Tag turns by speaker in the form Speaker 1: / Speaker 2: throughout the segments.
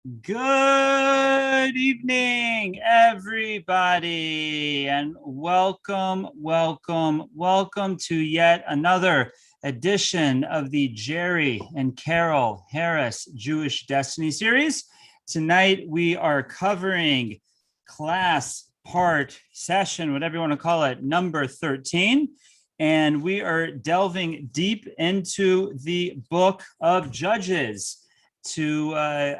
Speaker 1: Good evening, everybody, and welcome to yet another edition of the Jerry and Carol Harris Jewish Destiny series. Tonight, we are covering class part session, whatever you want to call it, number 13. And we are delving deep into the book of Judges to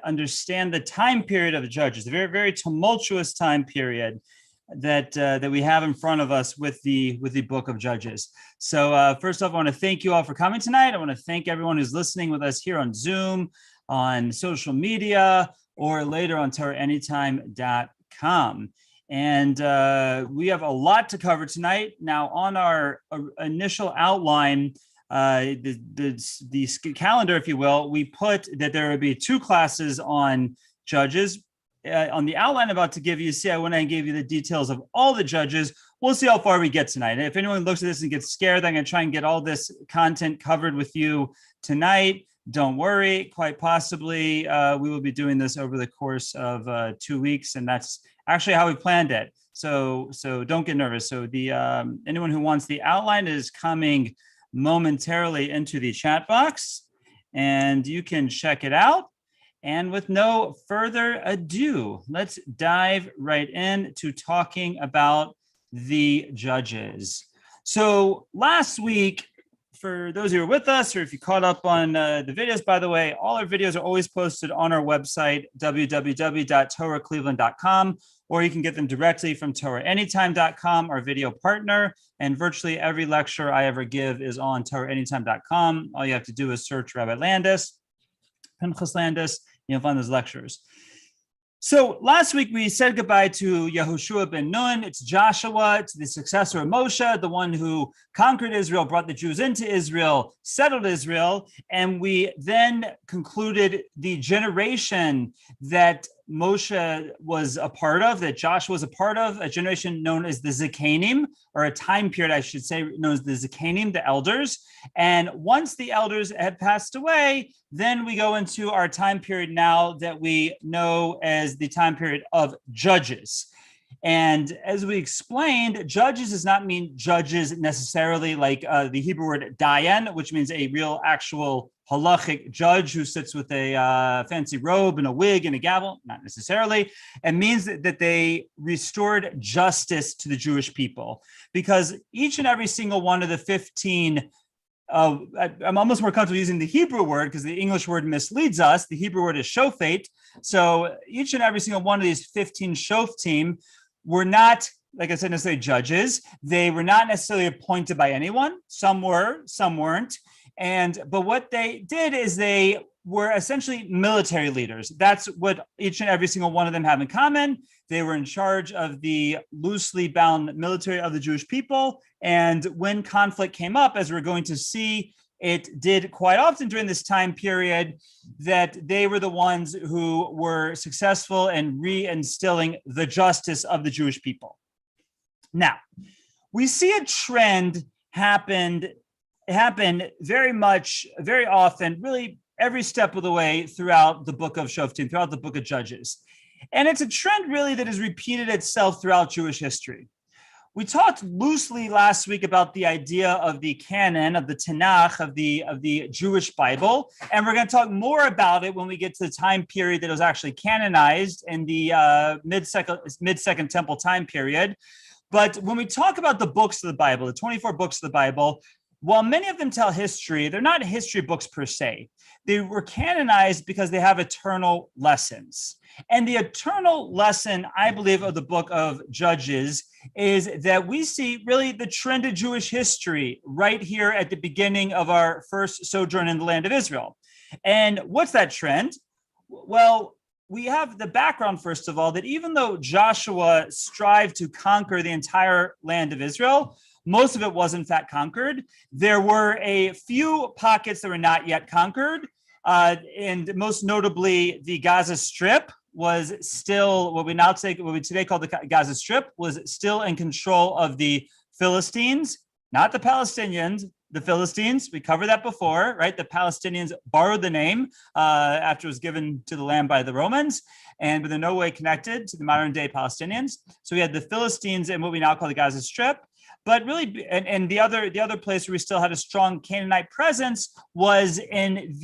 Speaker 1: understand the time period of the Judges, a very, very tumultuous time period that we have in front of us with the book of Judges. So first off, I want to thank you all for coming tonight. I want to thank everyone who's listening with us here on Zoom, on social media, or later on TorahAnytime.com. And we have a lot to cover tonight. Now, on our initial outline, the calendar, if you will, we put that there would be two classes on Judges. On the outline I'm about to give you, see, I went and gave you the details of all the Judges. We'll see how far we get tonight. And if anyone looks at this and gets scared, I'm going to try and get all this content covered with you tonight. Don't worry, quite possibly we will be doing this over the course of 2 weeks, and that's actually how we planned it. So don't get nervous. So the anyone who wants the outline is coming momentarily into the chat box, and you can check it out. And with no further ado, let's dive right in to talking about the Judges. So last week, for those who are with us, or if you caught up on the videos, by the way, all our videos are always posted on our website, www.torahcleveland.com, or you can get them directly from TorahAnytime.com, our video partner. And virtually every lecture I ever give is on TorahAnytime.com. All you have to do is search Rabbi Landis, Pinchas Landis, you'll find those lectures. So last week we said goodbye to Yehoshua ben Nun. It's Joshua, it's the successor of Moshe, the one who conquered Israel, brought the Jews into Israel, settled Israel, and we then concluded the generation that Moshe was a part of, that Joshua was a part of, a generation known as the Zikanim, or a time period, I should say, known as the Zikanim, the elders. And once the elders had passed away, then we go into our time period now that we know as the time period of Judges. And as we explained, Judges does not mean judges necessarily, like the Hebrew word dayan, which means a real actual halachic judge who sits with a fancy robe and a wig and a gavel. Not necessarily. It means that they restored justice to the Jewish people, because each and every single one of the 15 I'm almost more comfortable using the Hebrew word because the English word misleads us. The Hebrew word is shofet. So each and every single one of these 15 shoftim were not, like I said, necessarily judges. They were not necessarily appointed by anyone. Some were, some weren't. But what they did is they were essentially military leaders. That's what each and every single one of them have in common. They were in charge of the loosely bound military of the Jewish people. And when conflict came up, as we're going to see, it did quite often during this time period, that they were the ones who were successful in reinstilling the justice of the Jewish people. Now, we see a trend happen very often, really every step of the way throughout the book of Shoftim, throughout the book of Judges. And it's a trend really that has repeated itself throughout Jewish history. We talked loosely last week about the idea of the canon, of the Tanakh, of the Jewish Bible, and we're going to talk more about it when we get to the time period that was actually canonized in the mid-Second Temple time period. But when we talk about the books of the Bible, the 24 books of the Bible, while many of them tell history, they're not history books per se. They were canonized because they have eternal lessons. And the eternal lesson, I believe, of the book of Judges is that we see really the trend of Jewish history right here at the beginning of our first sojourn in the land of Israel. And what's that trend? Well, we have the background, first of all, that even though Joshua strived to conquer the entire land of Israel, most of it was in fact conquered. There were a few pockets that were not yet conquered. And most notably, the Gaza Strip was still what we today call the Gaza Strip, was still in control of the Philistines, not the Palestinians, the Philistines. We covered that before, right? The Palestinians borrowed the name after it was given to the land by the Romans, and but they're no way connected to the modern day Palestinians. So we had the Philistines in what we now call the Gaza Strip. But really, and the other place where we still had a strong Canaanite presence was in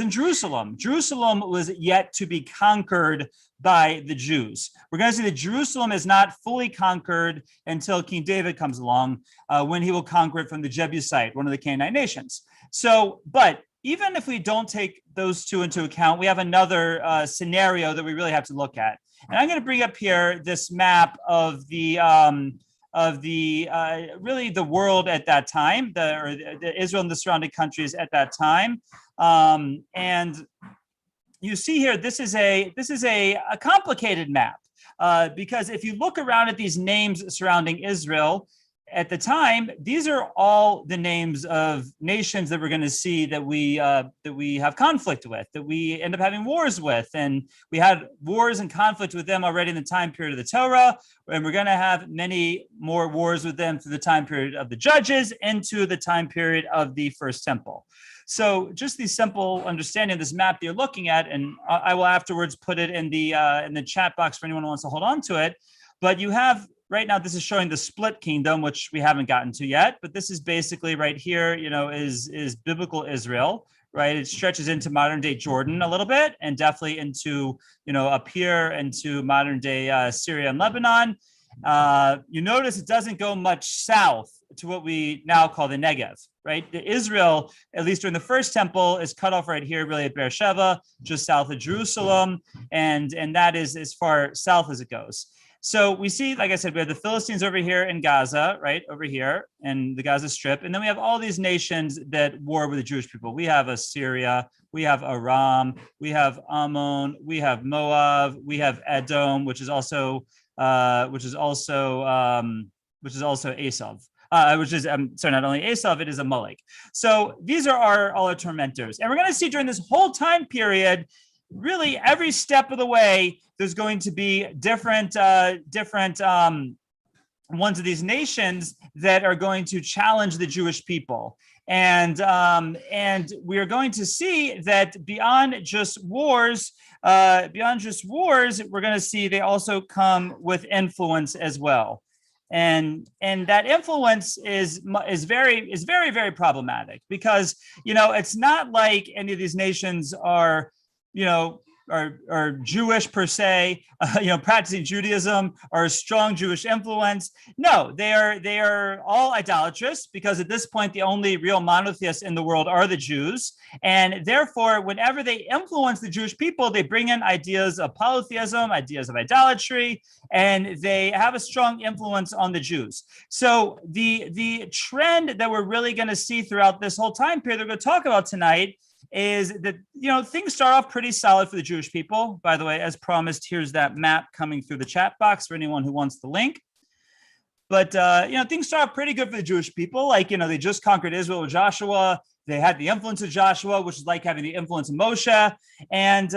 Speaker 1: Jerusalem. Jerusalem was yet to be conquered by the Jews. We're going to see that Jerusalem is not fully conquered until King David comes along, when he will conquer it from the Jebusite, one of the Canaanite nations. So, but even if we don't take those two into account, we have another scenario that we really have to look at. And I'm going to bring up here this map of the really the world at that time, the Israel and the surrounding countries at that time, and you see here this is a complicated map because if you look around at these names surrounding Israel at the time, these are all the names of nations that we're going to see that we have conflict with, that we end up having wars with, and we had wars and conflict with them already in the time period of the Torah, and we're going to have many more wars with them through the time period of the Judges into the time period of the First Temple. So just the simple understanding of this map that you're looking at, and I will afterwards put it in the chat box for anyone who wants to hold on to it. But you have right now, this is showing the split kingdom, which we haven't gotten to yet. But this is basically right here, is biblical Israel, right? It stretches into modern day Jordan a little bit, and definitely into, up here into modern day Syria and Lebanon. You notice it doesn't go much south to what we now call the Negev, right? Israel, at least during the First Temple, is cut off right here, really at Beersheba, just south of Jerusalem, and that is as far south as it goes. So we see, like I said, we have the Philistines over here in Gaza, right, over here in the Gaza Strip. And then we have all these nations that war with the Jewish people. We have Assyria, we have Aram, we have Ammon, we have Moab, we have Edom, which is also Esav, which is, sorry, not only Esav, it is Amalek. So these are all our tormentors. And we're going to see during this whole time period, really every step of the way, there's going to be different ones of these nations that are going to challenge the Jewish people. And we are going to see that beyond just wars, we're going to see they also come with influence as well. And that influence is very, very problematic because, it's not like any of these nations are Jewish per se, practicing Judaism or a strong Jewish influence. No, they are all idolatrous because at this point, the only real monotheists in the world are the Jews. And therefore, whenever they influence the Jewish people, they bring in ideas of polytheism, ideas of idolatry, and they have a strong influence on the Jews. So the trend that we're really going to see throughout this whole time period that we're going to talk about tonight is that, things start off pretty solid for the Jewish people. By the way, as promised, here's that map coming through the chat box for anyone who wants the link. But, things start off pretty good for the Jewish people. Like, they just conquered Israel with Joshua. They had the influence of Joshua, which is like having the influence of Moshe. And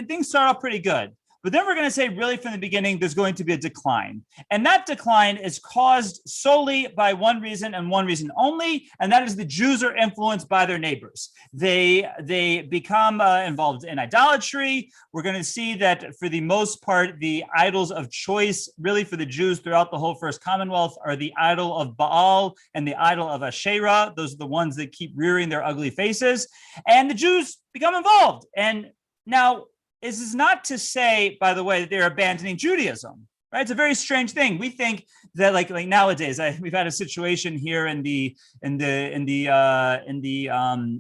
Speaker 1: things start off pretty good. But then we're going to say really from the beginning, there's going to be a decline. And that decline is caused solely by one reason and one reason only, and that is the Jews are influenced by their neighbors. They become involved in idolatry. We're going to see that for the most part, the idols of choice really for the Jews throughout the whole First Commonwealth are the idol of Baal and the idol of Asherah. Those are the ones that keep rearing their ugly faces. And the Jews become involved. And now, this is not to say, by the way, that they're abandoning Judaism, right? It's a very strange thing. We think that like nowadays, we've had a situation here in the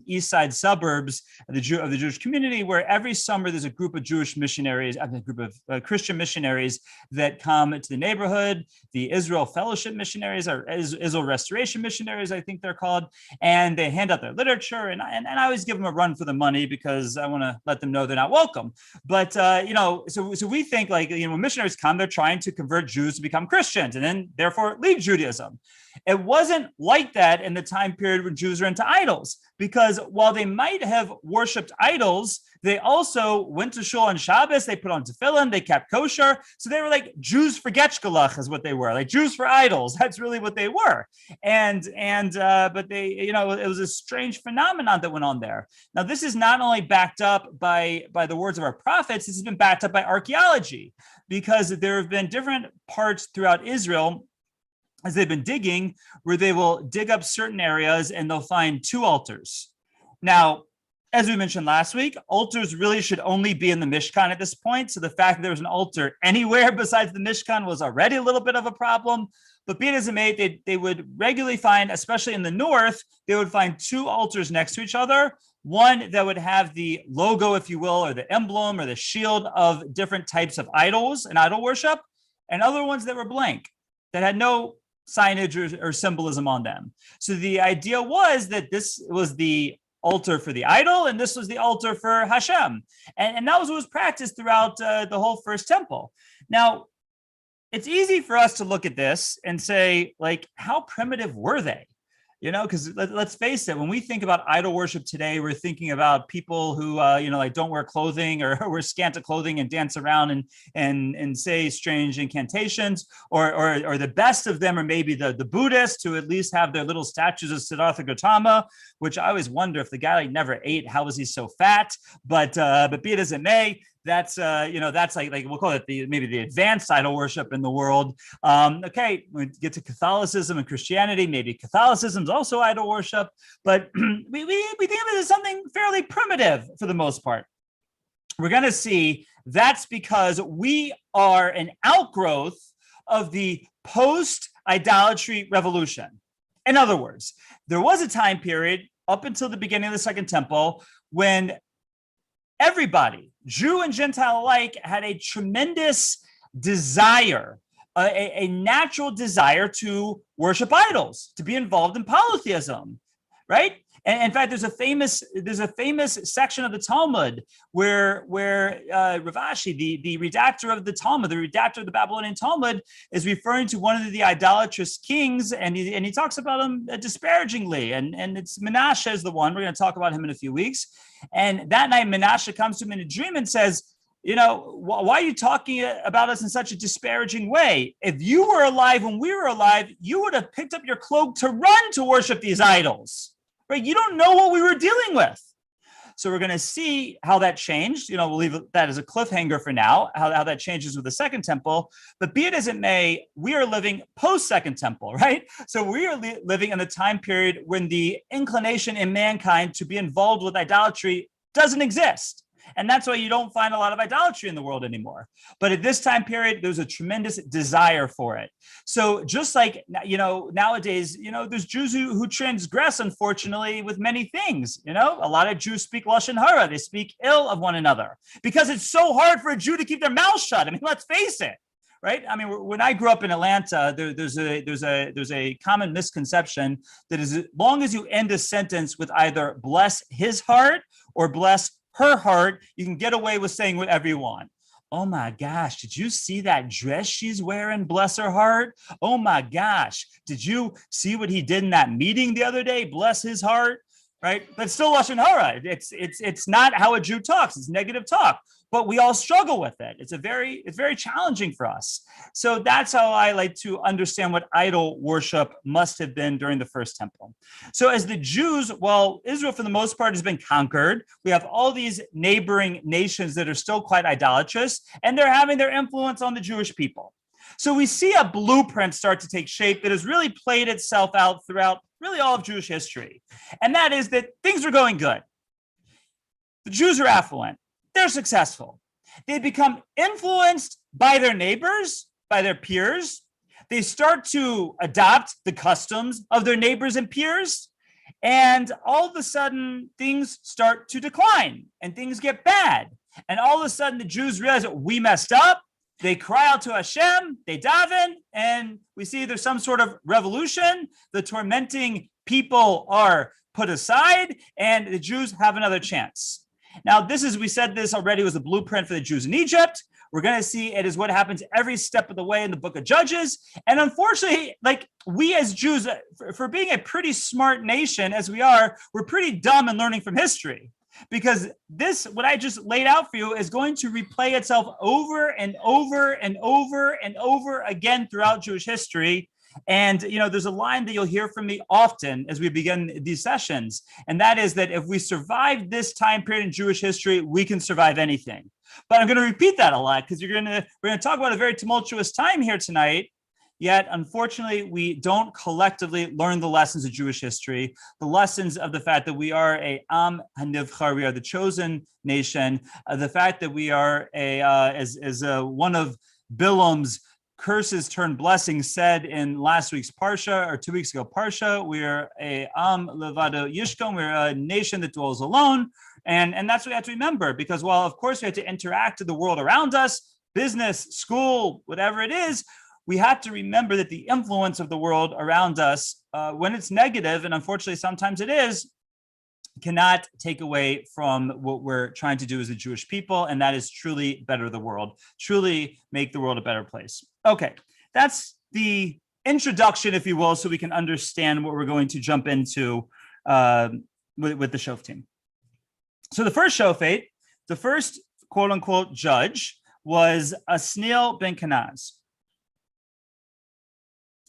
Speaker 1: east side suburbs of the Jewish community where every summer there's a group of Jewish missionaries, a group of Christian missionaries that come to the neighborhood. The Israel Fellowship missionaries or Israel Restoration missionaries, I think they're called, and they hand out their literature. And I always give them a run for the money because I want to let them know they're not welcome. But so we think like when missionaries come, they're trying trying to convert Jews to become Christians and then therefore leave Judaism. It wasn't like that in the time period when Jews were into idols, because while they might have worshipped idols, they also went to shul on Shabbos, they put on tefillin, they kept kosher. So they were like Jews for Getchgalach is what they were, like Jews for idols. That's really what they were. But they, it was a strange phenomenon that went on there. Now, this is not only backed up by the words of our prophets, this has been backed up by archaeology, because there have been different parts throughout Israel as they've been digging, where they will dig up certain areas and they'll find two altars. Now, as we mentioned last week, altars really should only be in the Mishkan at this point. So the fact that there was an altar anywhere besides the Mishkan was already a little bit of a problem. But be it as it may, they would regularly find, especially in the north, they would find two altars next to each other. One that would have the logo, if you will, or the emblem or the shield of different types of idols and idol worship, and other ones that were blank, that had no signage or symbolism on them. So the idea was that this was the altar for the idol, and this was the altar for Hashem. And that was what was practiced throughout the whole first temple. Now, it's easy for us to look at this and say, like, how primitive were they? Because let's face it, when we think about idol worship today, we're thinking about people who, like don't wear clothing or wear scant of clothing and dance around and say strange incantations, or the best of them are maybe the Buddhists, who at least have their little statues of Siddhartha Gautama, which I always wonder, if the guy never ate, how was he so fat? But be it as it may, that's that's like we'll call it maybe the advanced idol worship in the world. Okay, we get to Catholicism and Christianity. Maybe Catholicism is also idol worship, but we think of it as something fairly primitive for the most part. We're going to see that's because we are an outgrowth of the post-idolatry revolution. In other words, there was a time period up until the beginning of the Second Temple when everybody, Jew and Gentile alike, had a tremendous desire, a natural desire to worship idols, to be involved in polytheism, right? And in fact, there's a famous section of the Talmud where Rav Ashi, the redactor of the Talmud, the redactor of the Babylonian Talmud, is referring to one of the idolatrous kings, and he talks about him disparagingly. And it's Menashe is the one. We're going to talk about him in a few weeks. And that night, Menashe comes to him in a dream and says, why are you talking about us in such a disparaging way? If you were alive when we were alive, you would have picked up your cloak to run to worship these idols. Right? You don't know what we were dealing with. So we're going to see how that changed. We'll leave that as a cliffhanger for now, how that changes with the Second Temple. But be it as it may, we are living post-Second Temple, right? So we are living in the time period when the inclination in mankind to be involved with idolatry doesn't exist. And that's why you don't find a lot of idolatry in the world anymore. But at this time period, there's a tremendous desire for it. So just like, nowadays, there's Jews who transgress, unfortunately, with many things. A lot of Jews speak Lashon Hara. They speak ill of one another because it's so hard for a Jew to keep their mouth shut. I mean, let's face it. Right. I mean, when I grew up in Atlanta, there's a common misconception that as long as you end a sentence with either bless his heart or bless her heart, you can get away with saying whatever you want. Oh my gosh, did you see that dress she's wearing? Bless her heart. Oh my gosh, did you see what he did in that meeting the other day? Bless his heart. Right? But still Lashon Hara. It's not how a Jew talks. It's negative talk. But we all struggle with it. It's very challenging for us. So that's how I like to understand what idol worship must have been during the First Temple. So as the Jews, well, Israel for the most part has been conquered. We have all these neighboring nations that are still quite idolatrous, and they're having their influence on the Jewish people. So we see a blueprint start to take shape that has really played itself out throughout really all of Jewish history. And that is that things are going good. The Jews are affluent. They're successful. They become influenced by their neighbors, by their peers. They start to adopt the customs of their neighbors and peers. And all of a sudden, things start to decline and things get bad. And all of a sudden, the Jews realize that we messed up. They cry out to Hashem, they daven, and we see there's some sort of revolution. The tormenting people are put aside, and the Jews have another chance. Now, we said this already, was a blueprint for the Jews in Egypt. We're going to see it is what happens every step of the way in the book of Judges. And unfortunately, like we as Jews, for being a pretty smart nation as we are, we're pretty dumb in learning from history. Because this, what I just laid out for you, is going to replay itself over and over and over and over again throughout Jewish history. And, there's a line that you'll hear from me often as we begin these sessions. And that is that if we survive this time period in Jewish history, we can survive anything. But I'm going to repeat that a lot because we're going to talk about a very tumultuous time here tonight. Yet, unfortunately, we don't collectively learn the lessons of Jewish history, the lessons of the fact that we are a Am HaNivchar, we are the chosen nation, the fact that we are as one of Bilam's curses turned blessings said in last week's Parsha, or 2 weeks ago Parsha, we are a Am Levado Yishkom, we're a nation that dwells alone. And that's what we have to remember, because while, of course, we have to interact with the world around us, business, school, whatever it is, we have to remember that the influence of the world around us, when it's negative, and unfortunately sometimes it is, cannot take away from what we're trying to do as a Jewish people, and that is truly better the world, truly make the world a better place. Okay, that's the introduction, if you will, so we can understand what we're going to jump into with the Shoftim. So the first Shofet, the first quote-unquote judge, was Asniel ben Kenaz.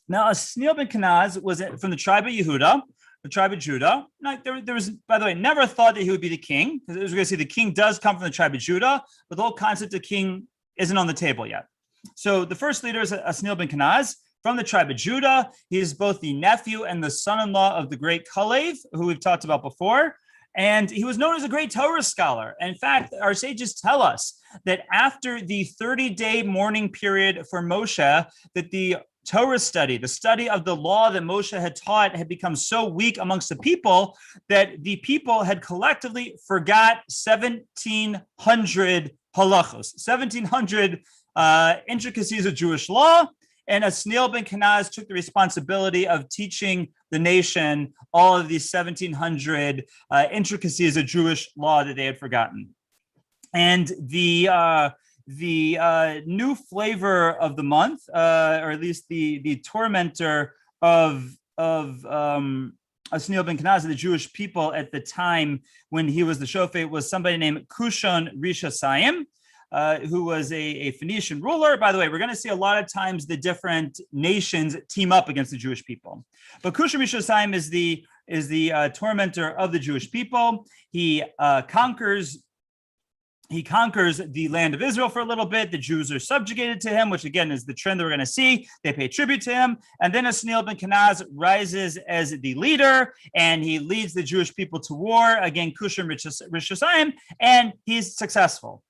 Speaker 1: Now, Asniel ben Kenaz was from the tribe of Yehuda, the tribe of Judah. Now, there was, by the way, never thought that he would be the king, because as we're going to see, the king does come from the tribe of Judah, but the whole concept of king isn't on the table yet. So the first leader is Asniel ben Kenaz from the tribe of Judah. He is both the nephew and the son-in-law of the great Kalev, who we've talked about before. And he was known as a great Torah scholar. In fact, our sages tell us that after the 30-day mourning period for Moshe, that the Torah study, the study of the law that Moshe had taught, had become so weak amongst the people that the people had collectively forgot 1,700 halachos, 1,700 intricacies of Jewish law. And Asniel ben Kenaz took the responsibility of teaching the nation all of these 1,700 intricacies of Jewish law that they had forgotten. And the new flavor of the month, or at least the tormentor of Asniel ben Kenaz, the Jewish people at the time when he was the Shofet, was somebody named Kushon Rishasayim, who was a Phoenician ruler. By the way, we're going to see a lot of times the different nations team up against the Jewish people. But Kushon Rishasayim is the tormentor of the Jewish people. He conquers the land of Israel for a little bit. The Jews are subjugated to him, which again is the trend that we're going to see. They pay tribute to him. And then Asniel ben Kenaz rises as the leader, and he leads the Jewish people to war against Kushon Rishasayim, and he's successful.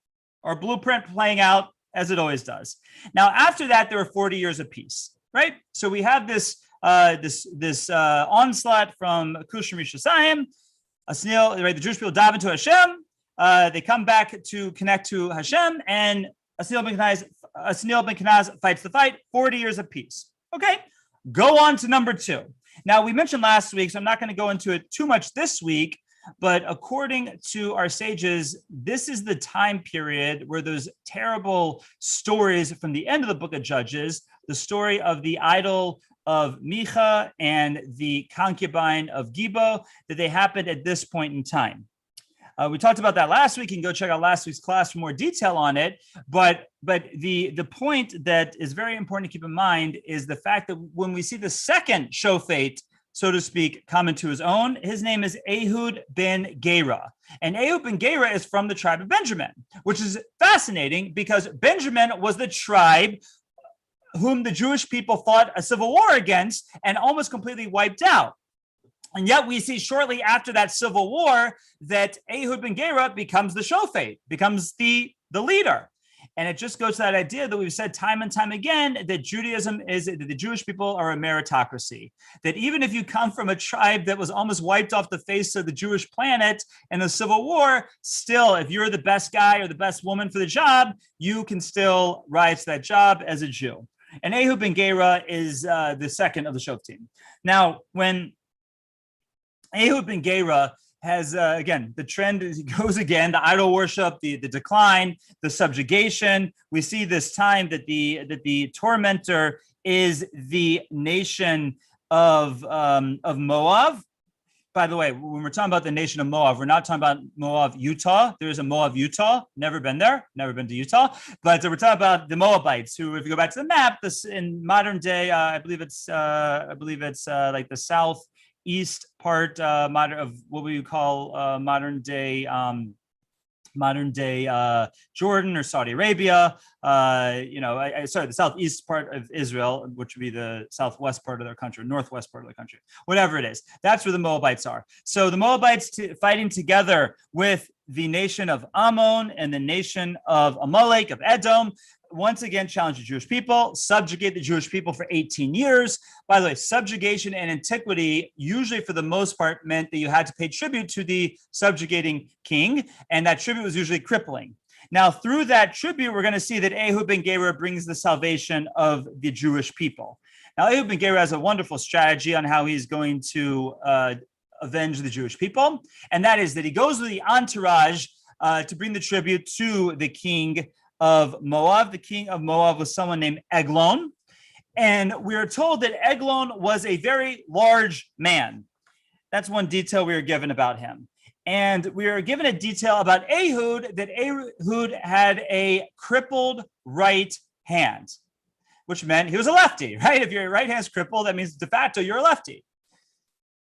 Speaker 1: Our blueprint playing out as it always does. Now, after that, there were 40 years of peace, right? So we have this onslaught from Kushon Rishasayim. Asniel, right? The Jewish people dive into Hashem. They come back to connect to Hashem, and Asniel ben Kenaz fights the fight. 40 years of peace. Okay, go on to number 2. Now, we mentioned last week, so I'm not going to go into it too much this week, but according to our sages, this is the time period where those terrible stories from the end of the book of Judges, the story of the idol of Micha and the concubine of Gibeah, that they happened at this point in time. We talked about that last week. You can go check out last week's class for more detail on it. But the point that is very important to keep in mind is the fact that when we see the second Shofet, so to speak, come into his own, his name is Ehud ben Gera. And Ehud ben Gera is from the tribe of Benjamin, which is fascinating because Benjamin was the tribe whom the Jewish people fought a civil war against and almost completely wiped out. And yet we see shortly after that civil war that Ehud ben Gera becomes the Shofet, becomes the leader. And it just goes to that idea that we've said time and time again, that Judaism is, that the Jewish people are a meritocracy. That even if you come from a tribe that was almost wiped off the face of the Jewish planet in the Civil War, still, if you're the best guy or the best woman for the job, you can still rise to that job as a Jew. And Ehud ben Gera is the second of the Shoftim. Now, when Ehud ben Gera has again, the trend goes again, the idol worship, the decline, the subjugation. We see this time that the tormentor is the nation of Moab. By the way, when we're talking about the nation of Moab, we're not talking about Moab, Utah. There is a Moab, Utah. Never been there. Never been to Utah. But we're talking about the Moabites, who, if you go back to the map, this in modern day, I believe it's like the southeast part, modern of what we would call modern day Jordan or Saudi Arabia, sorry, the southeast part of Israel, which would be the southwest part of their country, northwest part of the country, whatever it is. That's where the Moabites are. So the Moabites fighting together with the nation of Ammon and the nation of Amalek, of Edom, once again challenge the Jewish people, subjugate the Jewish people for 18 years. By the way, subjugation in antiquity, usually for the most part, meant that you had to pay tribute to the subjugating king, and that tribute was usually crippling. Now, through that tribute, we're going to see that Ehud ben Gera brings the salvation of the Jewish people. Now, Ehud ben Gera has a wonderful strategy on how he's going to avenge the Jewish people, and that is that he goes with the entourage to bring the tribute to the king of Moab. The king of Moab was someone named Eglon. And we are told that Eglon was a very large man. That's one detail we are given about him. And we are given a detail about Ehud, that Ehud had a crippled right hand, which meant he was a lefty, right? If your right hand's crippled, that means de facto you're a lefty.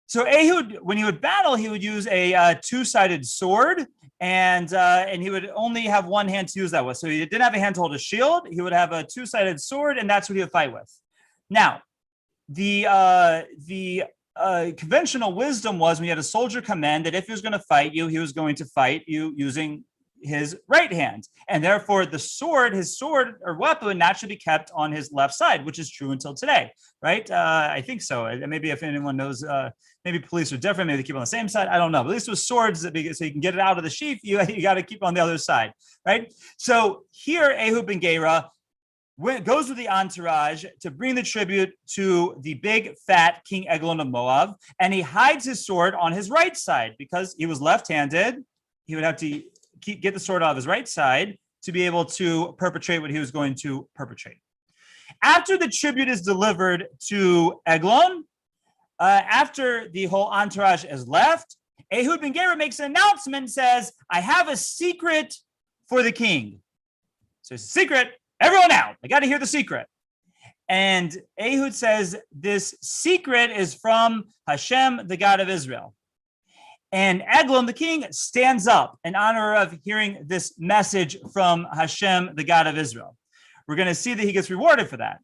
Speaker 1: So Ehud, when he would battle, he would use a two-sided sword, and he would only have one hand to use that with. So he didn't have a hand to hold a shield. He would have a two-sided sword, and that's what he would fight with. Now, the conventional wisdom was when you had a soldier come in that if he was going to fight you, he was going to fight you using his right hand, and therefore his sword or weapon would naturally be kept on his left side, which is true until today, right? I think so. Maybe if anyone knows, maybe police are different. Maybe they keep on the same side. I don't know. But at least with swords, so you can get it out of the sheath, you got to keep on the other side, right? So here, Ehud ben Gera goes with the entourage to bring the tribute to the big, fat King Eglon of Moab, and he hides his sword on his right side because he was left-handed. He would have to get the sword out of his right side to be able to perpetrate what he was going to perpetrate. After the tribute is delivered to Eglon, after the whole entourage is left, Ehud ben Gera makes an announcement and says, I have a secret for the king. So it's a secret. Everyone out. I got to hear the secret. And Ehud says, this secret is from Hashem, the God of Israel. And Eglon, the king, stands up in honor of hearing this message from Hashem, the God of Israel. We're going to see that he gets rewarded for that.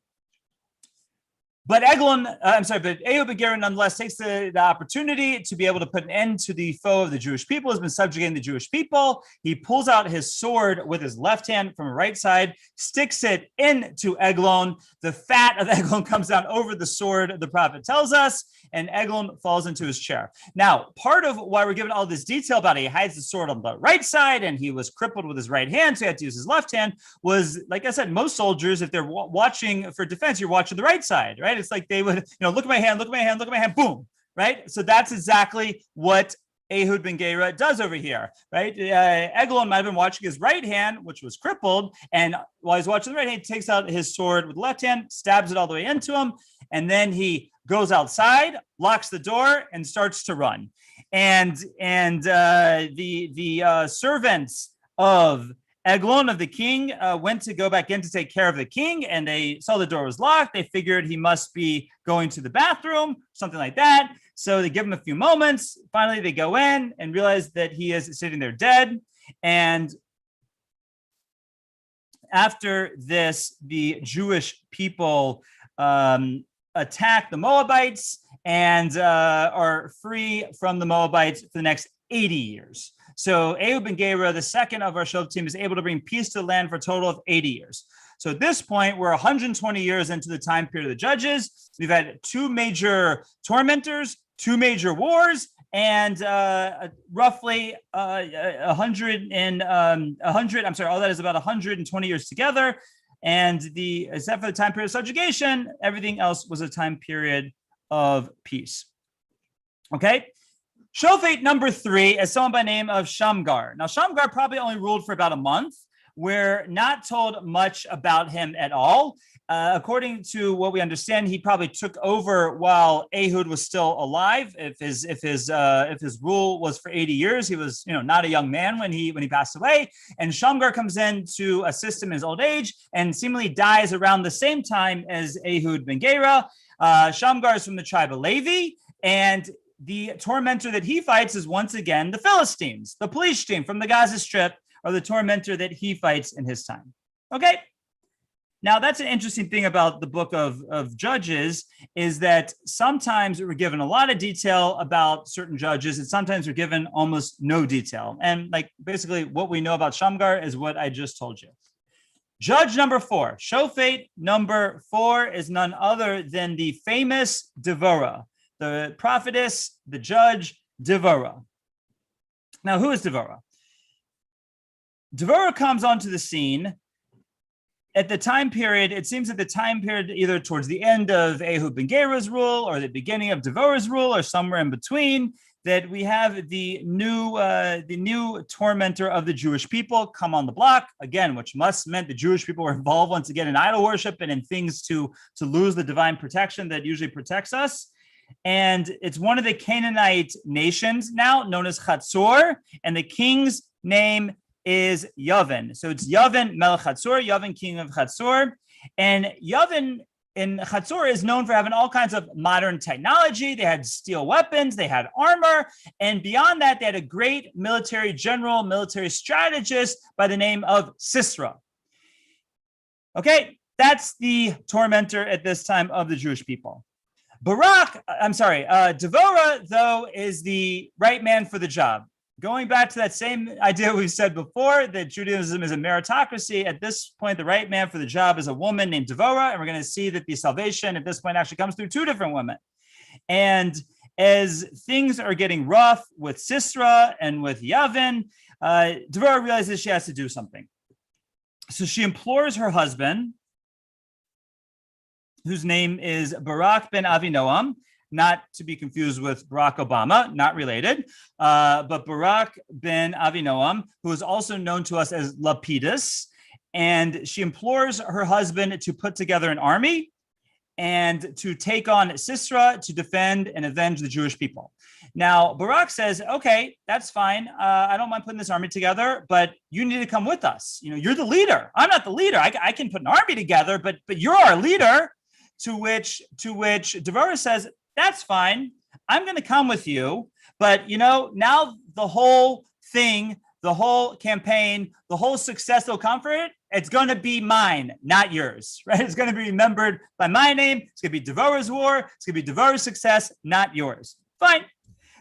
Speaker 1: But Ehud ben Gera nonetheless takes the opportunity to be able to put an end to the foe of the Jewish people, has been subjugating the Jewish people. He pulls out his sword with his left hand from the right side, sticks it into Eglon. The fat of Eglon comes down over the sword, the prophet tells us, and Eglon falls into his chair. Now, part of why we're given all this detail about it, he hides the sword on the right side, and he was crippled with his right hand, so he had to use his left hand, was, like I said, most soldiers, if they're watching for defense, you're watching the right side, right? It's like they would, look at my hand, look at my hand, look at my hand, boom, right? So that's exactly what Ehud ben Gera does over here, right? Eglon might have been watching his right hand, which was crippled, and while he's watching the right hand, he takes out his sword with the left hand, stabs it all the way into him, and then he goes outside, locks the door, and starts to run. And the servants of Eglon, of the king, went to go back in to take care of the king, and they saw the door was locked. They figured he must be going to the bathroom, something like that. So they give him a few moments. Finally, they go in and realize that he is sitting there dead. And after this, the Jewish people attack the Moabites and are free from the Moabites for the next 80 years. So Ehud ben Gera, the second of our show team, is able to bring peace to the land for a total of 80 years. So at this point, we're 120 years into the time period of the judges. We've had two major tormentors, two major wars, and roughly 100. All that is about 120 years together. And except for the time period of subjugation, everything else was a time period of peace. Okay. Shofet number 3 is someone by the name of Shamgar. Now, Shamgar probably only ruled for about a month. We're not told much about him at all. According to what we understand, he probably took over while Ehud was still alive. If his rule was for 80 years, he was not a young man when he passed away. And Shamgar comes in to assist him in his old age and seemingly dies around the same time as Ehud ben Gera. Shamgar is from the tribe of Levi, and the tormentor that he fights is once again the Philistines, the police team from the Gaza Strip, or the tormentor that he fights in his time. Okay. Now, that's an interesting thing about the book of Judges, is that sometimes we're given a lot of detail about certain judges, and sometimes we're given almost no detail. And basically what we know about Shamgar is what I just told you. Judge number 4, Shofet number 4 is none other than the famous Devorah, the prophetess, the judge, Devorah. Now, who is Devorah? Devorah comes onto the scene at the time period. It seems at the time period either towards the end of Ehud ben Gera's rule or the beginning of Devorah's rule or somewhere in between, that we have the new tormentor of the Jewish people come on the block again, which must meant the Jewish people were involved once again in idol worship and in things to lose the divine protection that usually protects us. And it's one of the Canaanite nations now known as Chatzor, and the king's name is Yavin. So it's Yavin Melech Chatzor, Yavin king of Chatzor. And Yavin in Chatzor is known for having all kinds of modern technology. They had steel weapons, they had armor, and beyond that, they had a great military general, military strategist by the name of Sisera. Okay, that's the tormentor at this time of the Jewish people. Devorah, though, is the right man for the job. Going back to that same idea we've said before, that Judaism is a meritocracy, at this point, the right man for the job is a woman named Devorah, and we're going to see that the salvation at this point actually comes through 2 different women. And as things are getting rough with Sisera and with Yavin, Devorah realizes she has to do something. So she implores her husband, whose name is Barak ben Avinoam, not to be confused with Barack Obama, not related, but Barak ben Avinoam, who is also known to us as Lapidus. And she implores her husband to put together an army and to take on Sisera to defend and avenge the Jewish people. Now, Barak says, okay, that's fine. I don't mind putting this army together, but you need to come with us. You're the leader. I'm not the leader. I can put an army together, but you're our leader. To which Devorah says, that's fine. I'm going to come with you. But, now the whole thing, the whole campaign, the whole success that will come for it, it's going to be mine, not yours, right? It's going to be remembered by my name. It's going to be Devorah's war. It's going to be Devorah's success, not yours. Fine.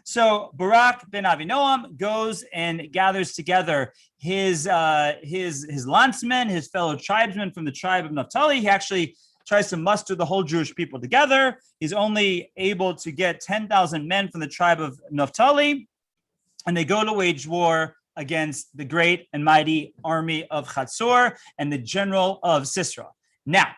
Speaker 1: So Barak ben Avinoam goes and gathers together his landsmen, his fellow tribesmen from the tribe of Naphtali. He actually tries to muster the whole Jewish people together. He's only able to get 10,000 men from the tribe of Naphtali, and they go to wage war against the great and mighty army of Chatzor and the general of Sisera. Now,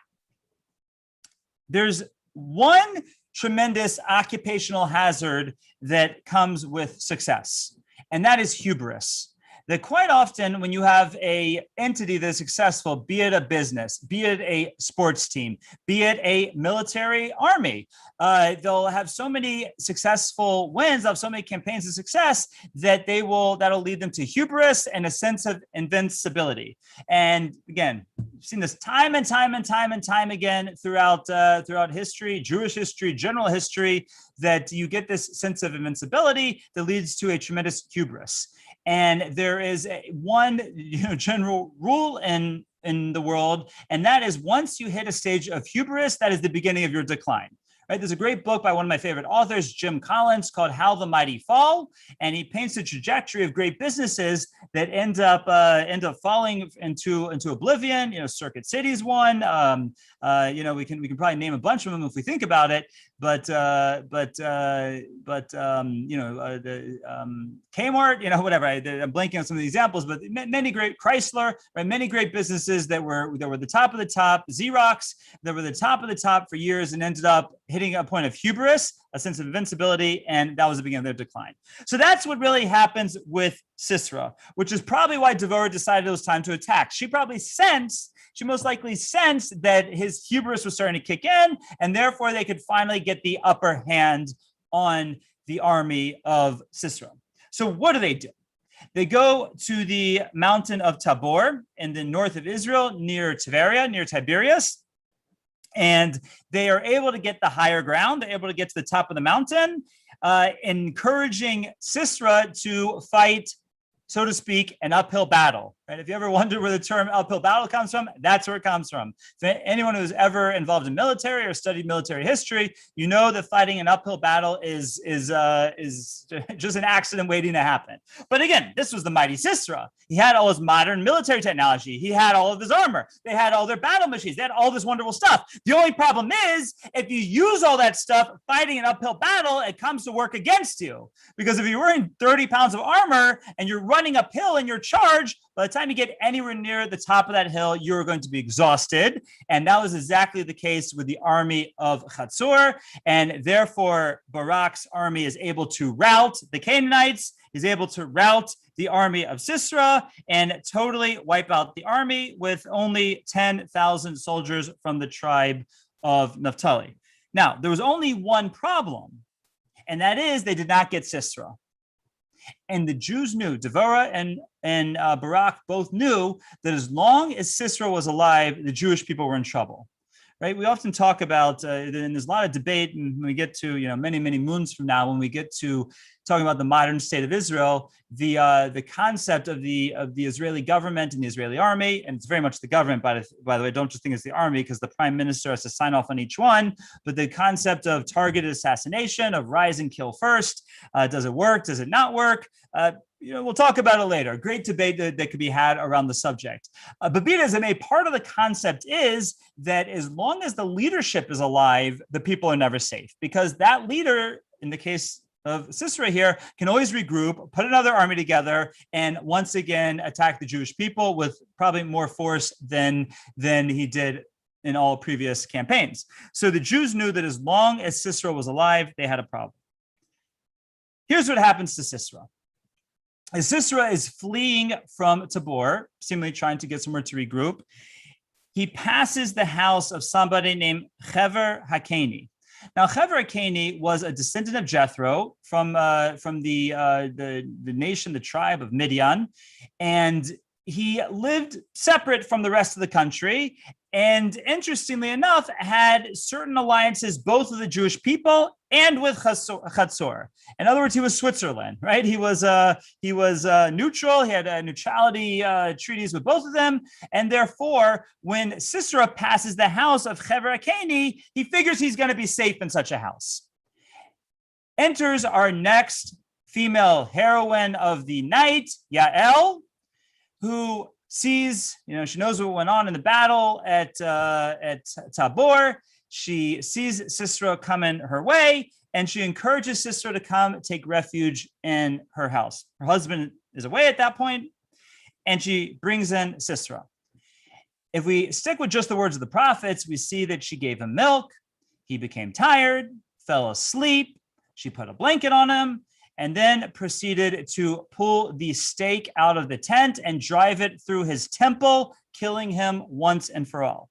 Speaker 1: there's one tremendous occupational hazard that comes with success, and that is hubris. That quite often when you have a entity that is successful, be it a business, be it a sports team, be it a military army, they'll have so many successful wins, they'll have so many campaigns of success that that'll lead them to hubris and a sense of invincibility. And again, we've seen this time and time again throughout history, Jewish history, general history, that you get this sense of invincibility that leads to a tremendous hubris. And there is one general rule in the world, and that is once you hit a stage of hubris, that is the beginning of your decline. Right? There's a great book by one of my favorite authors, Jim Collins, called How the Mighty Fall, and he paints the trajectory of great businesses that end up falling into oblivion. Circuit City's one. We can probably name a bunch of them if we think about it. But Kmart, whatever. I'm blanking on some of the examples, but many great Chrysler, right? Many great businesses that were the top of the top. Xerox, that were the top of the top for years and ended up hitting a point of hubris. a sense of invincibility, and that was the beginning of their decline. So that's what really happens with Sisera, which is probably why Devorah decided it was time to attack. She most likely sensed that his hubris was starting to kick in, and therefore they could finally get the upper hand on the army of Sisera. So what do? They go to the mountain of Tabor in the north of Israel, near Tiberia, near Tiberias, and they are able to get the higher ground. They're able to get to the top of the mountain, encouraging Sisera to fight, so to speak, an uphill battle. Right? If you ever wonder where the term uphill battle comes from, that's where it comes from. So anyone who's ever involved in military or studied military history, you know that fighting an uphill battle is just an accident waiting to happen. But again, this was the mighty Sisera. He had all his modern military technology. He had all of his armor. They had all their battle machines. They had all this wonderful stuff. The only problem is, if you use all that stuff fighting an uphill battle, it comes to work against you. Because if you're wearing 30 pounds of armor and you're running uphill in your charge, by the time you get anywhere near the top of that hill, you're going to be exhausted. And that was exactly the case with the army of Hatzor. And therefore, Barak's army is able to rout the Canaanites, is able to rout the army of Sisera, and totally wipe out the army with only 10,000 soldiers from the tribe of Naphtali. Now, there was only one problem, and that is they did not get Sisera. And the Jews knew, Devorah and Barak both knew that as long as Sisera was alive, the Jewish people were in trouble. Right? We often talk about, and there's a lot of debate, and when we get to, many, many moons from now, when we get to talking about the modern state of Israel, the concept of the Israeli government and the Israeli army, and it's very much the government, by the way, don't just think it's the army, because the prime minister has to sign off on each one, but the concept of targeted assassination, of rise and kill first, does it work? Does it not work? We'll talk about it later. Great debate that could be had around the subject. But be it as it may, part of the concept is that as long as the leadership is alive, the people are never safe, because that leader, in the case of Sisera here, can always regroup, put another army together, and once again attack the Jewish people with probably more force than he did in all previous campaigns. So the Jews knew that as long as Sisera was alive, they had a problem. Here's what happens to Sisera. As Sisera is fleeing from Tabor, seemingly trying to get somewhere to regroup, he passes the house of somebody named Hever Hakeni. Now, Hever Hakeni was a descendant of Jethro from the nation, the tribe of Midian, and he lived separate from the rest of the country, and interestingly enough, had certain alliances both with the Jewish people and with Hatzor. In other words, he was Switzerland, right? He was neutral. He had neutrality treaties with both of them, and therefore, when Sisera passes the house of Hever Hakeni, he figures he's going to be safe in such a house. Enters our next female heroine of the night, Yael, who sees, she knows what went on in the battle at Tabor. She sees Sisera coming her way, and she encourages Sisera to come take refuge in her house. Her husband is away at that point, and she brings in Sisera. If we stick with just the words of the prophets, we see that she gave him milk. He became tired, fell asleep. She put a blanket on him, and then proceeded to pull the stake out of the tent and drive it through his temple, killing him once and for all.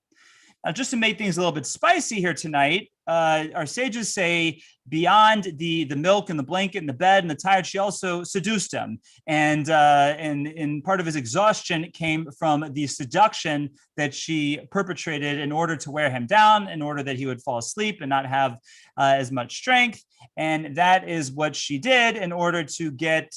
Speaker 1: Now, just to make things a little bit spicy here tonight, our sages say beyond the milk and the blanket and the bed and the tired, she also seduced him. And part of his exhaustion came from the seduction that she perpetrated in order to wear him down, in order that he would fall asleep and not have as much strength. And that is what she did in order to get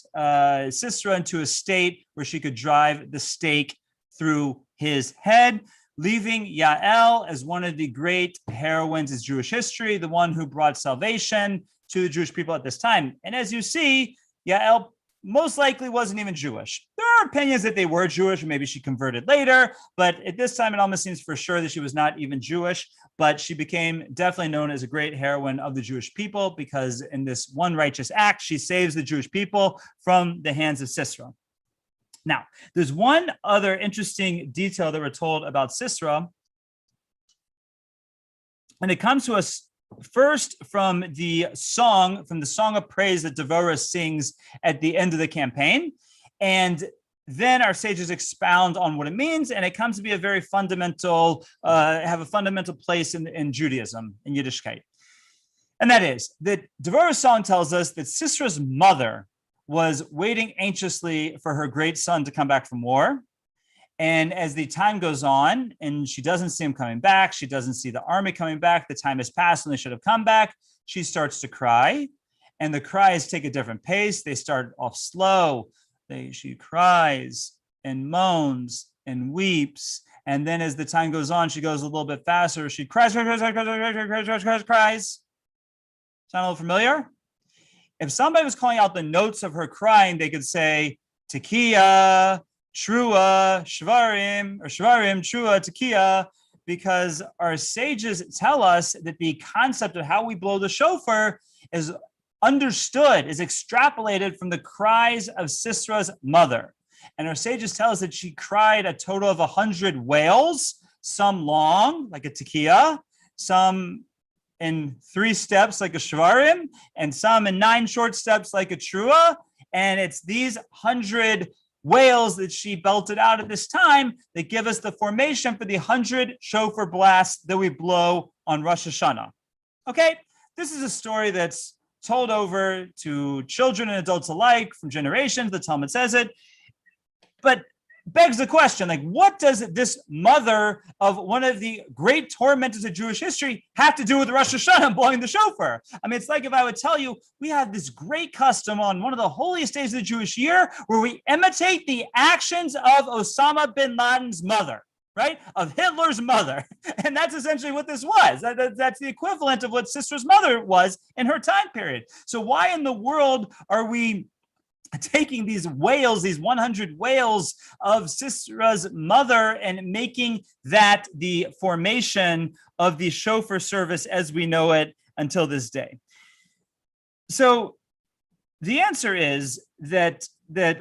Speaker 1: Sisera into a state where she could drive the stake through his head, leaving Yael as one of the great heroines of Jewish history, the one who brought salvation to the Jewish people at this time. And as you see, Yael most likely wasn't even Jewish. There are opinions that they were Jewish, or maybe she converted later, but at this time, it almost seems for sure that she was not even Jewish, but she became definitely known as a great heroine of the Jewish people, because in this one righteous act, she saves the Jewish people from the hands of Sisera. Now, there's one other interesting detail that we're told about Sisera. When it comes to us first from the song of praise that Devorah sings at the end of the campaign. And then our sages expound on what it means, and it comes to be a very fundamental, have a fundamental place in Judaism, in Yiddishkeit. And that is that Devorah's song tells us that Sisera's mother was waiting anxiously for her great son to come back from war. And as the time goes on and she doesn't see him coming back, she doesn't see the army coming back, the time has passed and they should have come back, she starts to cry. And the cries take a different pace. They start off slow. She cries and moans and weeps. And then as the time goes on, she goes a little bit faster. She cries. Sound a little familiar? If somebody was calling out the notes of her crying, they could say, Tekiah, Trua, Shvarim, or Shvarim, Trua, Tekiah, because our sages tell us that the concept of how we blow the shofar is understood, is extrapolated from the cries of Sisera's mother. And our sages tell us that she cried a total of 100 wails, some long, like a tekiah, some in 3 steps, like a shvarim, and some in 9 short steps, like a trua. And it's these 100 wails that she belted out at this time that give us the formation for the 100 shofar blasts that we blow on Rosh Hashanah. Okay, this is a story that's told over to children and adults alike from generations. The Talmud says it, but begs the question, like, what does this mother of one of the great tormentors of Jewish history have to do with Rosh Hashanah and blowing the shofar? I mean, it's like if I would tell you, we have this great custom on one of the holiest days of the Jewish year where we imitate the actions of Osama bin Laden's mother, right? Of Hitler's mother. And that's essentially what this was. That's the equivalent of what Sisera's mother was in her time period. So why in the world are we taking these wails, these 100 wails of Sisera's mother, and making that the formation of the shofar service as we know it until this day? So the answer is that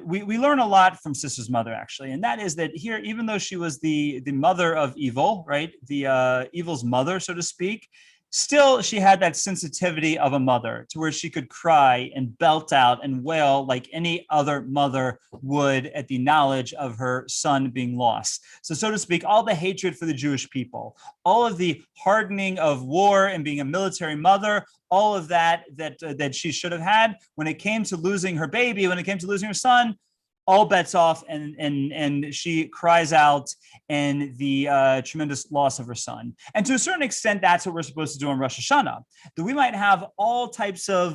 Speaker 1: we learn a lot from Sisera's mother, actually, and that is that here, even though she was the mother of evil, right, the evil's mother, so to speak, still she had that sensitivity of a mother to where she could cry and belt out and wail like any other mother would at the knowledge of her son being lost. So to speak, all the hatred for the Jewish people, all of the hardening of war and being a military mother, all of that she should have had, when it came to losing her baby, when it came to losing her son, all bets off, and she cries out in the tremendous loss of her son. And to a certain extent, that's what we're supposed to do on Rosh Hashanah. That we might have all types of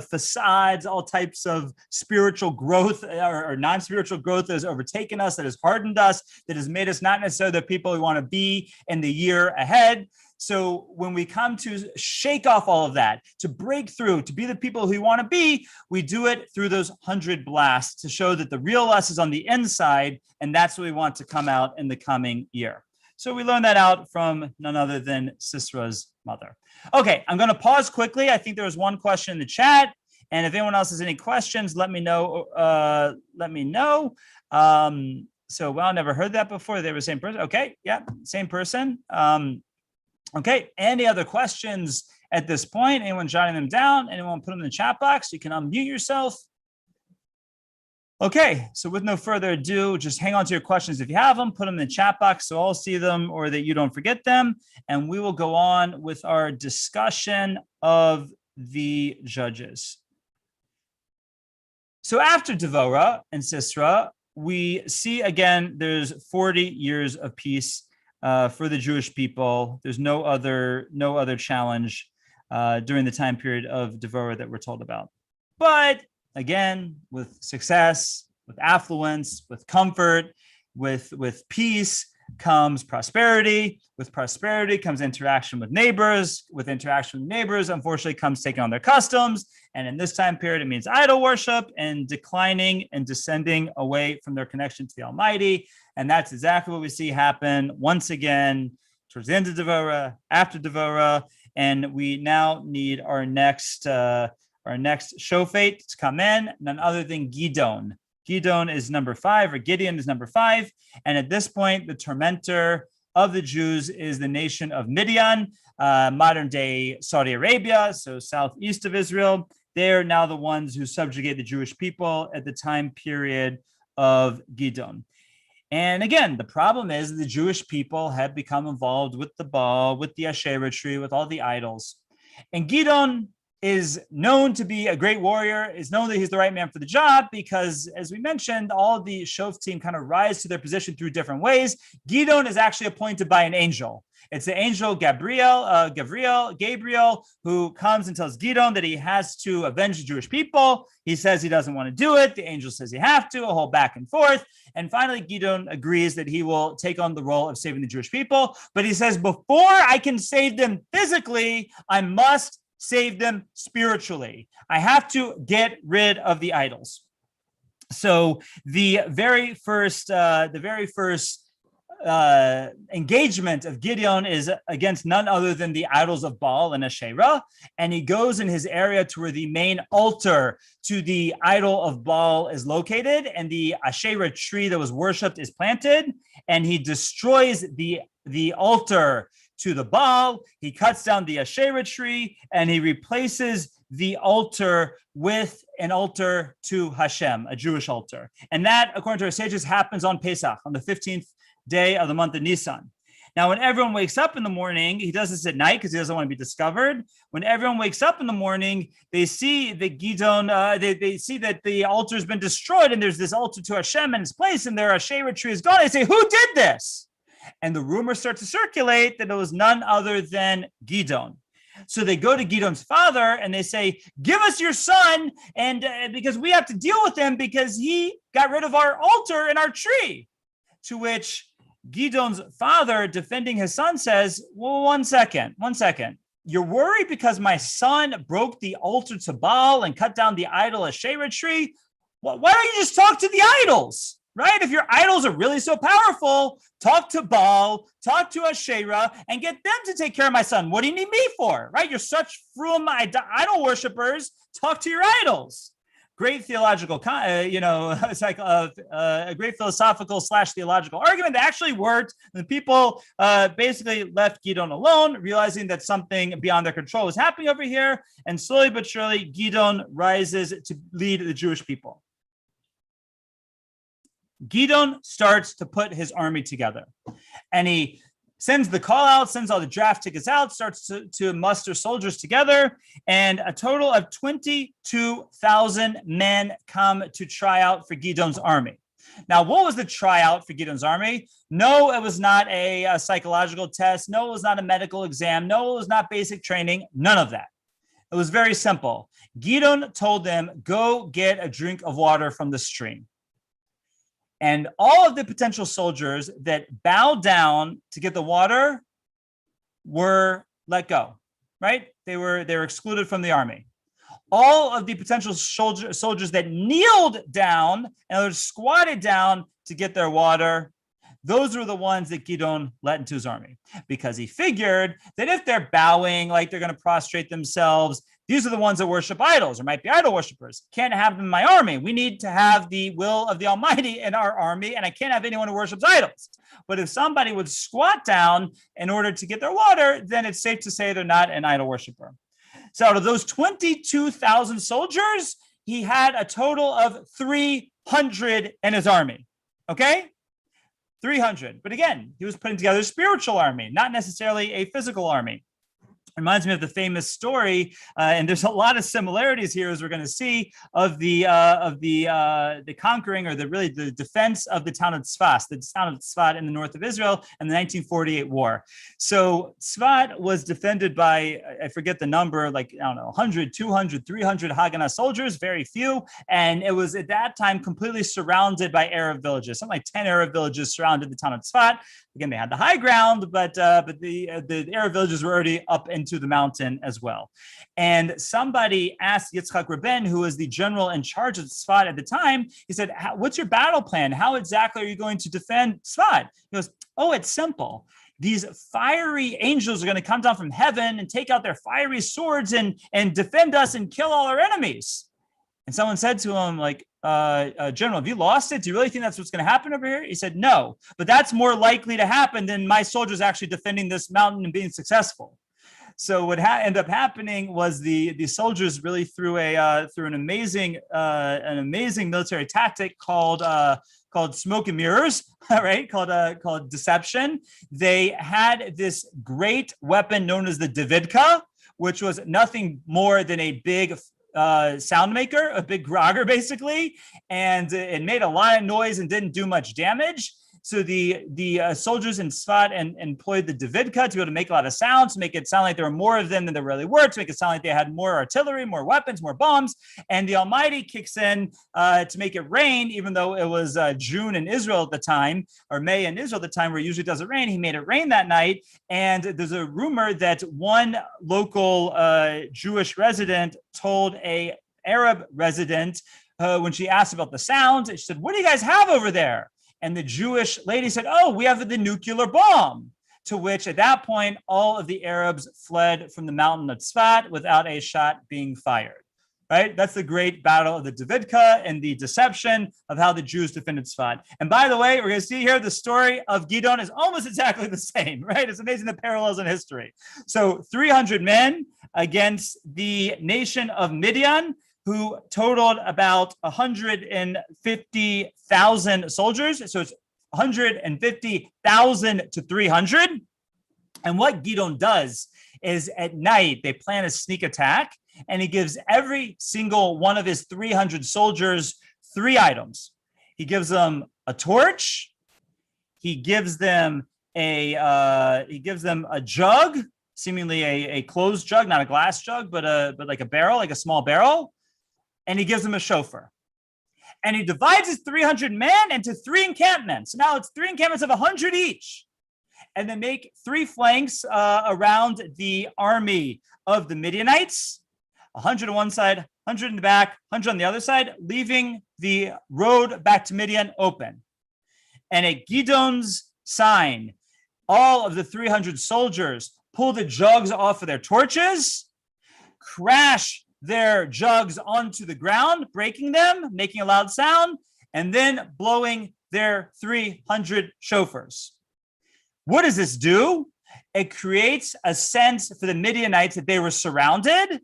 Speaker 1: facades, all types of spiritual growth or non-spiritual growth that has overtaken us, that has hardened us, that has made us not necessarily the people we want to be in the year ahead. So when we come to shake off all of that, to break through, to be the people who we want to be, we do it through those 100 blasts to show that the real us is on the inside, and that's what we want to come out in the coming year. So we learned that out from none other than Sisera's mother. Okay, I'm going to pause quickly. I think there was one question in the chat, and if anyone else has any questions, let me know. So, well, never heard that before. They were the same person. Okay, yeah, same person. Okay, any other questions at this point? Anyone jotting them down? Anyone put them in the chat box? You can unmute yourself. Okay, so with no further ado, just hang on to your questions if you have them, put them in the chat box so I'll see them or that you don't forget them, and we will go on with our discussion of the judges. So after Devorah and Sisera, we see again there's 40 years of peace for the Jewish people. There's no other challenge during the time period of Devorah that we're told about. But again, with success, with affluence, with comfort, with peace comes prosperity. With prosperity comes interaction with neighbors. With interaction with neighbors, unfortunately, comes taking on their customs. And in this time period, it means idol worship and declining and descending away from their connection to the Almighty. And that's exactly what we see happen once again towards the end of Devorah, after Devorah. And we now need our next shofet to come in, none other than Gidon. Gidon is number 5, or Gideon is number 5. And at this point, the tormentor of the Jews is the nation of Midian, modern day Saudi Arabia, so southeast of Israel. They're now the ones who subjugate the Jewish people at the time period of Gidon. And again, the problem is the Jewish people have become involved with the Baal, with the Asherah tree, with all the idols. And Gidon is known to be a great warrior, is known that he's the right man for the job because, as we mentioned, all of the Shoftim kind of rise to their position through different ways. Gidon is actually appointed by an angel. It's the angel Gabriel, who comes and tells Gidon that he has to avenge the Jewish people. He says he doesn't want to do it. The angel says you have to, a whole back and forth. And finally, Gidon agrees that he will take on the role of saving the Jewish people. But he says, before I can save them physically, I must save them spiritually. I have to get rid of the idols. So the very first engagement of Gideon is against none other than the idols of Baal and Asherah, and he goes in his area to where the main altar to the idol of Baal is located, and the Asherah tree that was worshipped is planted, and he destroys the altar to the Baal. He cuts down the Asherah tree, and he replaces the altar with an altar to Hashem, a Jewish altar. And that, according to our sages, happens on Pesach, on the 15th day of the month of Nisan. Now, when everyone wakes up in the morning, he does this at night because he doesn't want to be discovered. When everyone wakes up in the morning, they see that Gidon, they see that the altar has been destroyed, and there's this altar to Hashem in its place, and their Asherah tree is gone. They say, who did this? And the rumor starts to circulate that it was none other than Gidon. So they go to Gidon's father and they say, give us your son, and because we have to deal with him because he got rid of our altar and our tree. To which Gidon's father, defending his son, says, well, one second. You're worried because my son broke the altar to Baal and cut down the idol Asherah tree? Well, why don't you just talk to the idols? Right? If your idols are really so powerful, talk to Baal, talk to Asherah, and get them to take care of my son. What do you need me for? Right? You're such frum idol worshippers. Talk to your idols. Great theological, it's like a great philosophical / theological argument that actually worked. The people basically left Gidon alone, realizing that something beyond their control was happening over here. And slowly but surely, Gidon rises to lead the Jewish people. Gidon starts to put his army together, and he sends the call out, sends all the draft tickets out, starts to muster soldiers together, and a total of 22,000 men come to try out for Gidon's army. Now, what was the tryout for Gidon's army? No, it was not a psychological test. No, it was not a medical exam. No, it was not basic training. None of that. It was very simple. Gidon told them, go get a drink of water from the stream. And all of the potential soldiers that bowed down to get the water were let go, right? They were excluded from the army. All of the potential soldiers that kneeled down and squatted down to get their water, those were the ones that Gidon let into his army, because he figured that if they're bowing, like they're going to prostrate themselves, these are the ones that worship idols or might be idol worshipers. Can't have them in my army. We need to have the will of the Almighty in our army, and I can't have anyone who worships idols. But if somebody would squat down in order to get their water, then it's safe to say they're not an idol worshiper. So out of those 22,000 soldiers, he had a total of 300 in his army. Okay? 300. But again, he was putting together a spiritual army, not necessarily a physical army. Reminds me of the famous story, and there's a lot of similarities here, as we're going to see, of the conquering, or the defense of the town of Tzfat in the north of Israel in the 1948 war. So Tzfat was defended by, I forget the number, 100, 200, 300 Haganah soldiers, very few, and it was at that time completely surrounded by Arab villages. Something like 10 Arab villages surrounded the town of Tzfat. Again, they had the high ground, but the Arab villages were already up into the mountain as well. And somebody asked Yitzchak Rabin, who was the general in charge of Tzfat at the time, he said, what's your battle plan? How exactly are you going to defend Tzfat? He goes, oh, it's simple. These fiery angels are going to come down from heaven and take out their fiery swords and defend us and kill all our enemies. And someone said to him, like, General, have you lost it? Do you really think that's what's going to happen over here? He said, no, but that's more likely to happen than my soldiers actually defending this mountain and being successful. So what ended up happening was the soldiers really through an amazing military tactic called smoke and mirrors, right? Called deception. They had this great weapon known as the Davidka, which was nothing more than a big sound maker, a big grogger basically, and it made a lot of noise and didn't do much damage. So the soldiers in Tzfat employed the Davidka to be able to make a lot of sounds, to make it sound like there were more of them than there really were, to make it sound like they had more artillery, more weapons, more bombs. And the Almighty kicks in to make it rain, even though it was June in Israel at the time, or May in Israel at the time, where it usually doesn't rain. He made it rain that night. And there's a rumor that one local Jewish resident told a Arab resident when she asked about the sound, she said, "What do you guys have over there?" And the Jewish lady said, "Oh, we have the nuclear bomb." To which at that point, all of the Arabs fled from the mountain of Tzfat without a shot being fired, right? That's the great battle of the Davidka and the deception of how the Jews defended Tzfat. And by the way, we're going to see here the story of Gidon is almost exactly the same, right? It's amazing the parallels in history. So 300 men against the nation of Midian, who totaled about 150,000 soldiers. So it's 150,000 to 300. And what Gidon does is at night, they plan a sneak attack, and he gives every single one of his 300 soldiers 3 items. He gives them a torch. He gives them a jug, seemingly a closed jug, not a glass jug, but like a barrel, like a small barrel. And he gives them a shofar. And he divides his 300 men into 3 encampments. Now it's 3 encampments of 100 each. And they make 3 flanks around the army of the Midianites, 100 on one side, 100 in the back, 100 on the other side, leaving the road back to Midian open. And at Gidon's sign, all of the 300 soldiers pull the jugs off of their torches, crash their jugs onto the ground, breaking them, making a loud sound, and then blowing their 300 shofars. What does this do? It creates a sense for the Midianites that they were surrounded,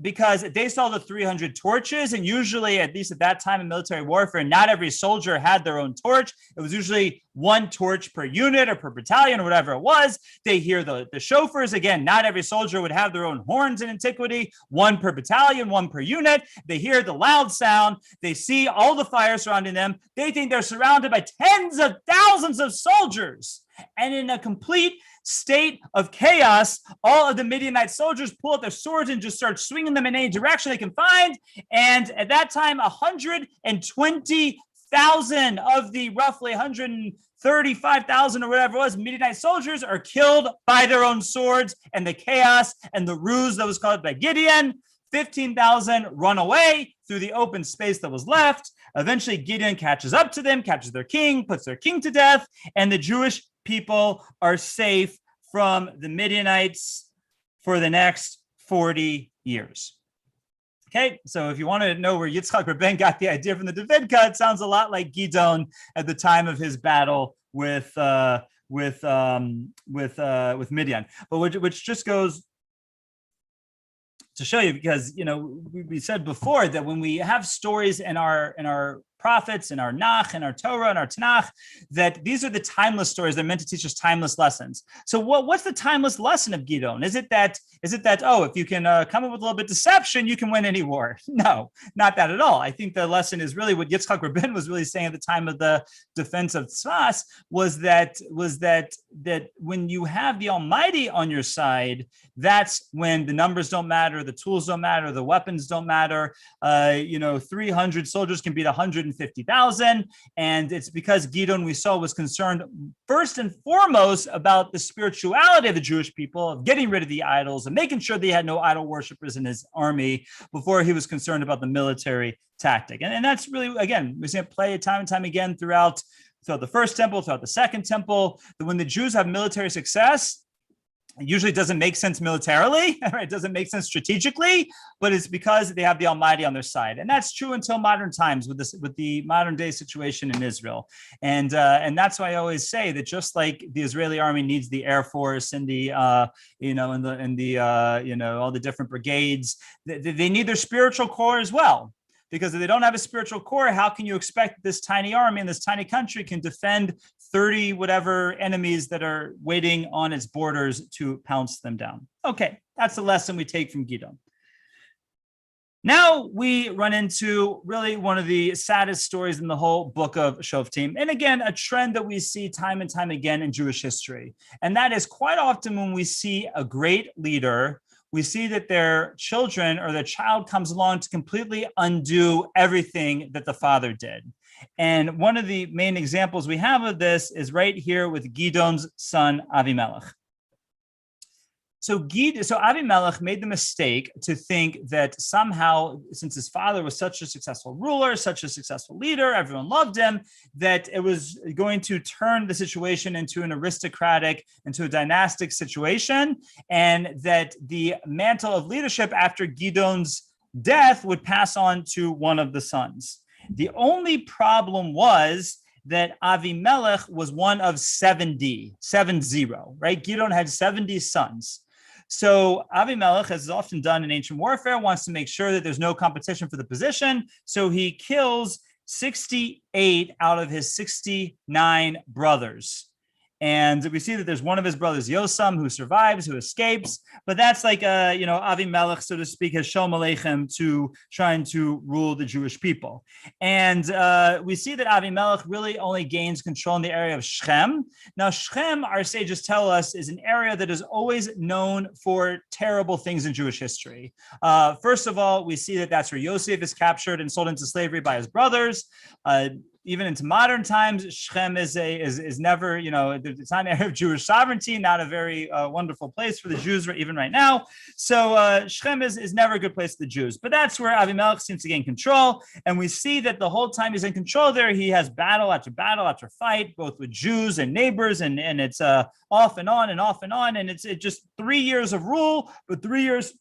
Speaker 1: because they saw the 300 torches, and usually, at least at that time in military warfare, not every soldier had their own torch. It was usually 1 torch per unit or per battalion or whatever it was. They hear the shofars. Again, not every soldier would have their own horns in antiquity, 1 per battalion, 1 per unit. They hear the loud sound. They see all the fire surrounding them. They think they're surrounded by tens of thousands of soldiers. And in a complete state of chaos, all of the Midianite soldiers pull out their swords and just start swinging them in any direction they can find. And at that time, 120,000 of the roughly 135,000 or whatever it was Midianite soldiers are killed by their own swords and the chaos and the ruse that was caused by Gideon. 15,000 run away through the open space that was left. Eventually, Gideon catches up to them, captures their king, puts their king to death, and the Jewish people are safe from the Midianites for the next 40 years. Okay, so if you want to know where Yitzchak Rabin got the idea from the Davidka, it sounds a lot like Gidon at the time of his battle with Midian, but which just goes to show you, because we said before that when we have stories in our prophets, in our Nach, in our Torah, in our Tanakh, that these are the timeless stories. They're meant to teach us timeless lessons. So what's the timeless lesson of Gidon? Is it that, oh, if you can come up with a little bit of deception, you can win any war? No, not that at all. I think the lesson is really what Yitzchak Rabin was really saying at the time of the defense of Tzfas was that when you have the Almighty on your side, that's when the numbers don't matter, the tools don't matter, the weapons don't matter. 300 soldiers can beat 150,000. And it's because Gidon, we saw, was concerned first and foremost about the spirituality of the Jewish people, of getting rid of the idols and making sure they had no idol worshipers in his army, before he was concerned about the military tactic. And that's really, again, we see it play time and time again throughout the first temple, throughout the second temple, that when the Jews have military success, It usually doesn't make sense militarily, right? It doesn't make sense strategically, but it's because they have the Almighty on their side, and that's true until modern times with the modern day situation in Israel, and that's why I always say that just like the Israeli army needs the Air Force and the all the different brigades, they need their spiritual core as well. Because if they don't have a spiritual core, how can you expect this tiny army in this tiny country can defend 30 whatever enemies that are waiting on its borders to pounce them down? Okay, that's the lesson we take from Gidon. Now we run into really one of the saddest stories in the whole book of Shoftim. And again, a trend that we see time and time again in Jewish history. And that is quite often when we see a great leader, we see that their children or their child comes along to completely undo everything that the father did. And one of the main examples we have of this is right here with Gidon's son, Avimelech. So Avimelech made the mistake to think that somehow, since his father was such a successful ruler, such a successful leader, everyone loved him, that it was going to turn the situation into an aristocratic, into a dynastic situation, and that the mantle of leadership after Gidon's death would pass on to one of the sons. The only problem was that Avimelech was one of 70, right? Gidon had 70 sons. So Avimelech, as is often done in ancient warfare, wants to make sure that there's no competition for the position. So he kills 68 out of his 69 brothers. And we see that there's one of his brothers, Yosam, who survives, who escapes. But that's like, Avimelech, so to speak, has Shalom Aleichem to trying to rule the Jewish people. And we see that Avimelech really only gains control in the area of Shechem. Now, Shechem, our sages tell us, is an area that is always known for terrible things in Jewish history. First of all, we see that that's where Yosef is captured and sold into slavery by his brothers. Even into modern times, Shechem is never, it's not an area of Jewish sovereignty, not a very wonderful place for the Jews, even right now. So Shechem is never a good place for the Jews. But that's where Avimelech seems to gain control. And we see that the whole time he's in control there, he has battle after fight, both with Jews and neighbors, and it's off and on and off and on. And it's just 3 years of rule, but 3 years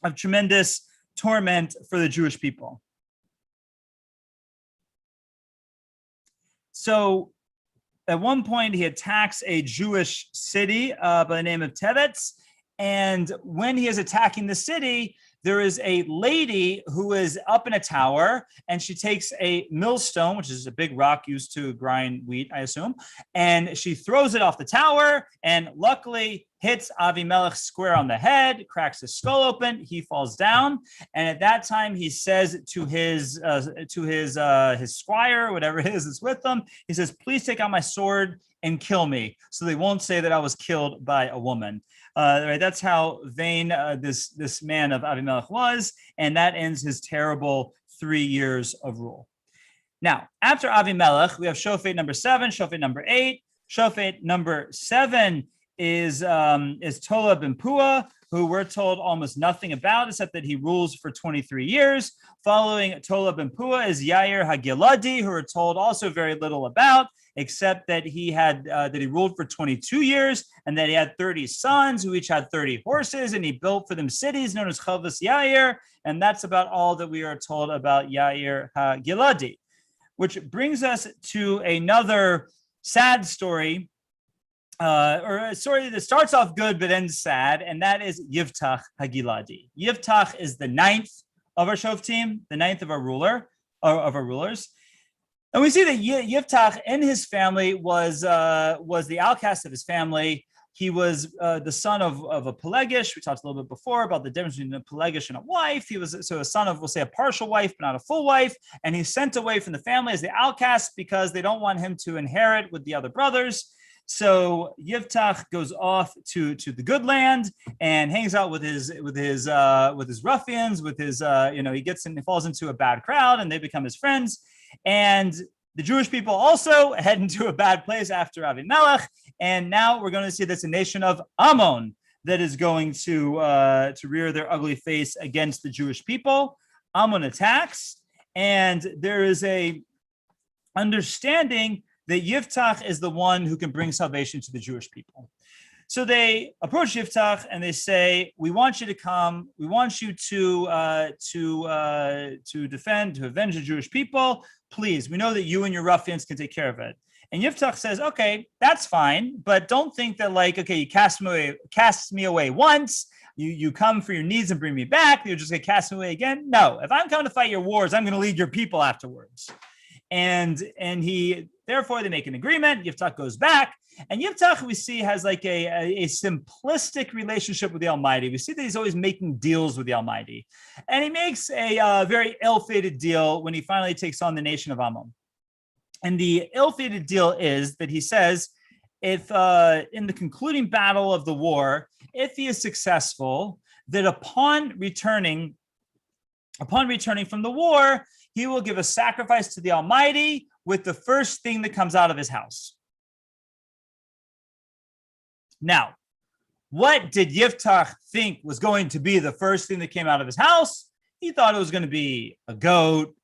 Speaker 1: of tremendous torment for the Jewish people. So at one point, he attacks a Jewish city by the name of Tevetz. And when he is attacking the city, there is a lady who is up in a tower, and she takes a millstone, which is a big rock used to grind wheat, I assume, and she throws it off the tower, and luckily hits Avimelech square on the head, cracks his skull open, he falls down, and at that time he says to his squire, whatever it is that's with him, he says, "Please take out my sword and kill me, so they won't say that I was killed by a woman." Right, that's how vain this man of Avimelech was, and that ends his terrible 3 years of rule. Now, after Avimelech, we have Shofet number 7, Shofet number 8. Shofet number 7 is Tola ben Pua, who we're told almost nothing about, except that he rules for 23 years. Following Tola ben Pua is Yair HaGiladi, who we're told also very little about, except that he ruled for 22 years, and that he had 30 sons who each had 30 horses, and he built for them cities known as Chavas Yair, and that's about all that we are told about Yair HaGiladi. Which brings us to another sad story, or a story that starts off good but ends sad, and that is Yiftach HaGiladi. Yiftach is the 9th of our Shoftim, the 9th of our rulers. And we see that Yiftach and his family was the outcast of his family. He was the son of a Pelegish. We talked a little bit before about the difference between a Pelegish and a wife. He was a son of, we'll say, a partial wife, but not a full wife. And he's sent away from the family as the outcast because they don't want him to inherit with the other brothers. So Yiftach goes off to the good land and hangs out with his ruffians, he falls into a bad crowd, and they become his friends. And the Jewish people also head into a bad place after Avimelech, and now we're going to see that's a nation of Ammon that is going to rear their ugly face against the Jewish people. Ammon attacks, and there is a understanding that Yiftach is the one who can bring salvation to the Jewish people. So they approach Yiftach and they say, "We want you to come. We want you to defend, to avenge the Jewish people. Please, we know that you and your ruffians can take care of it." And Yiftach says, "Okay, that's fine, but don't think that you cast me away once. You come for your needs and bring me back. You're just gonna cast me away again. No, if I'm coming to fight your wars, I'm gonna lead your people afterwards." And therefore they make an agreement. Yiftach goes back, and Yiftach we see has like a simplistic relationship with the Almighty. We see that he's always making deals with the Almighty, and he makes a very ill-fated deal when he finally takes on the nation of Ammon. And the ill-fated deal is that he says, if in the concluding battle of the war, if he is successful, that upon returning from the war, he will give a sacrifice to the Almighty with the first thing that comes out of his house. Now, what did Yiftach think was going to be the first thing that came out of his house? He thought it was going to be a goat,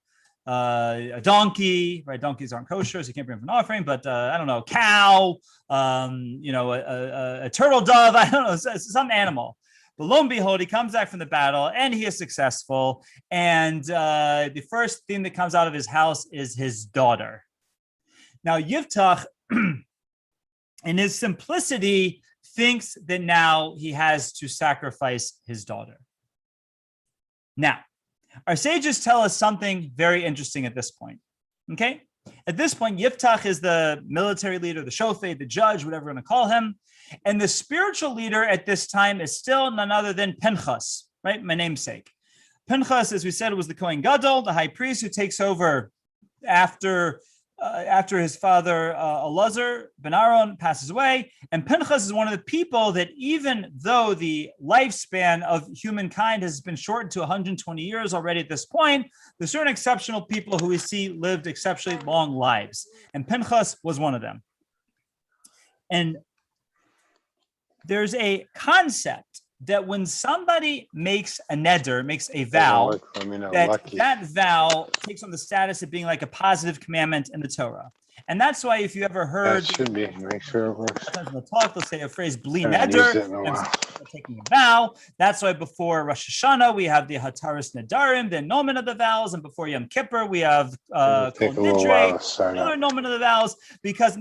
Speaker 1: a donkey, right? Donkeys aren't kosher, so you can't bring them for an offering, but I don't know, cow, a turtle dove, I don't know, some animal. But lo and behold, he comes back from the battle and he is successful. And the first thing that comes out of his house is his daughter. Now, Yiftach, in his simplicity, thinks that now he has to sacrifice his daughter. Now, our sages tell us something very interesting at this point. Okay? At this point, Yiftach is the military leader, the shofet, the judge, whatever you want to call him. And the spiritual leader at this time is still none other than Pinchas, right? My namesake. Pinchas, as we said, was the Kohen Gadol, the high priest who takes over after his father Elazar ben Aaron passes away. And Pinchas is one of the people that, even though the lifespan of humankind has been shortened to 120 years already at this point, there's certain exceptional people who we see lived exceptionally long lives. And Pinchas was one of them. And there's a concept that when somebody makes a neder, makes a vow, that vow takes on the status of being like a positive commandment in the Torah. And that's why if you ever heard
Speaker 2: make sure it works.
Speaker 1: In the talk, they'll say a phrase, bli neder, taking a vow. That's why before Rosh Hashanah, we have the Hataras Nedarim, the nomen of the vows, and before Yom Kippur, we have Kol Nidre, another nomen of the vows, because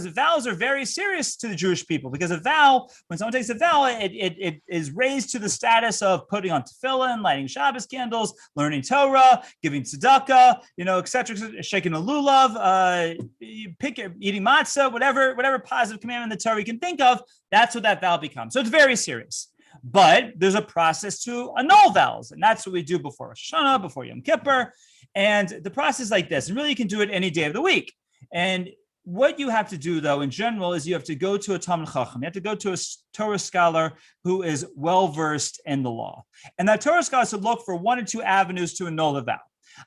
Speaker 1: vows are very serious to the Jewish people, because a vow, when someone takes a vow, it is raised to the status of putting on tefillin, lighting Shabbos candles, learning Torah, giving tzedakah, etc., shaking a lulav, eating matzah, whatever positive commandment in the Torah you can think of, that's what that vow becomes. So it's very serious. But there's a process to annul vows, and that's what we do before Rosh Hashanah, before Yom Kippur. And the process is like this, and really you can do it any day of the week. And what you have to do, though, in general, is you have to go to a Talmid Chacham. You have to go to a Torah scholar who is well-versed in the law. And that Torah scholar should look for one or two avenues to annul the vow.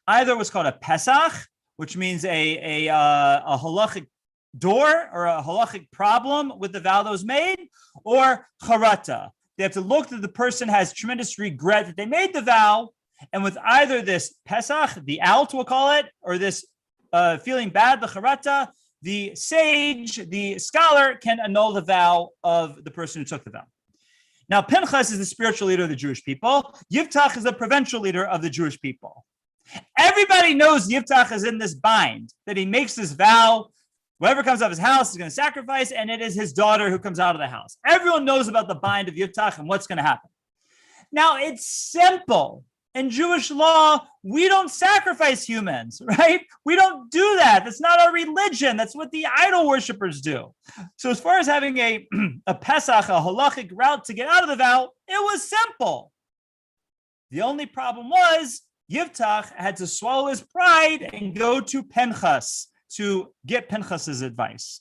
Speaker 1: Either what's called a Pesach, which means a halachic door or a halachic problem with the vow that was made, or charata. They have to look that the person has tremendous regret that they made the vow, and with either this Pesach, the out we'll call it, or this feeling bad, the charata, the sage, the scholar can annul the vow of the person who took the vow. Now, Pinchas is the spiritual leader of the Jewish people. Yiftach is the provincial leader of the Jewish people. Everybody knows Yiftach is in this bind, that he makes this vow. Whoever comes out of his house is going to sacrifice, and it is his daughter who comes out of the house. Everyone knows about the bind of Yiftach and what's going to happen. Now, it's simple. In Jewish law, we don't sacrifice humans, right? We don't do that. That's not our religion. That's what the idol worshipers do. So as far as having a Pesach, a halachic route to get out of the vow, it was simple. The only problem was Yiftach had to swallow his pride and go to Pinchas to get Pinchas's advice.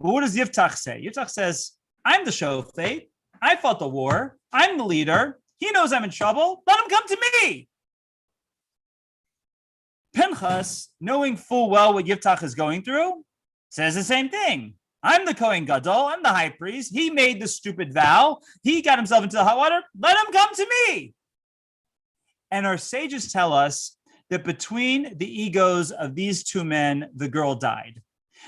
Speaker 1: But what does Yiftach say? Yiftach says, I'm the shofet. I fought the war. I'm the leader. He knows I'm in trouble. Let him come to me. Pinchas, knowing full well what Yiftach is going through, says the same thing. I'm the Kohen Gadol. I'm the high priest. He made the stupid vow. He got himself into the hot water. Let him come to me. And our sages tell us that between the egos of these two men, the girl died.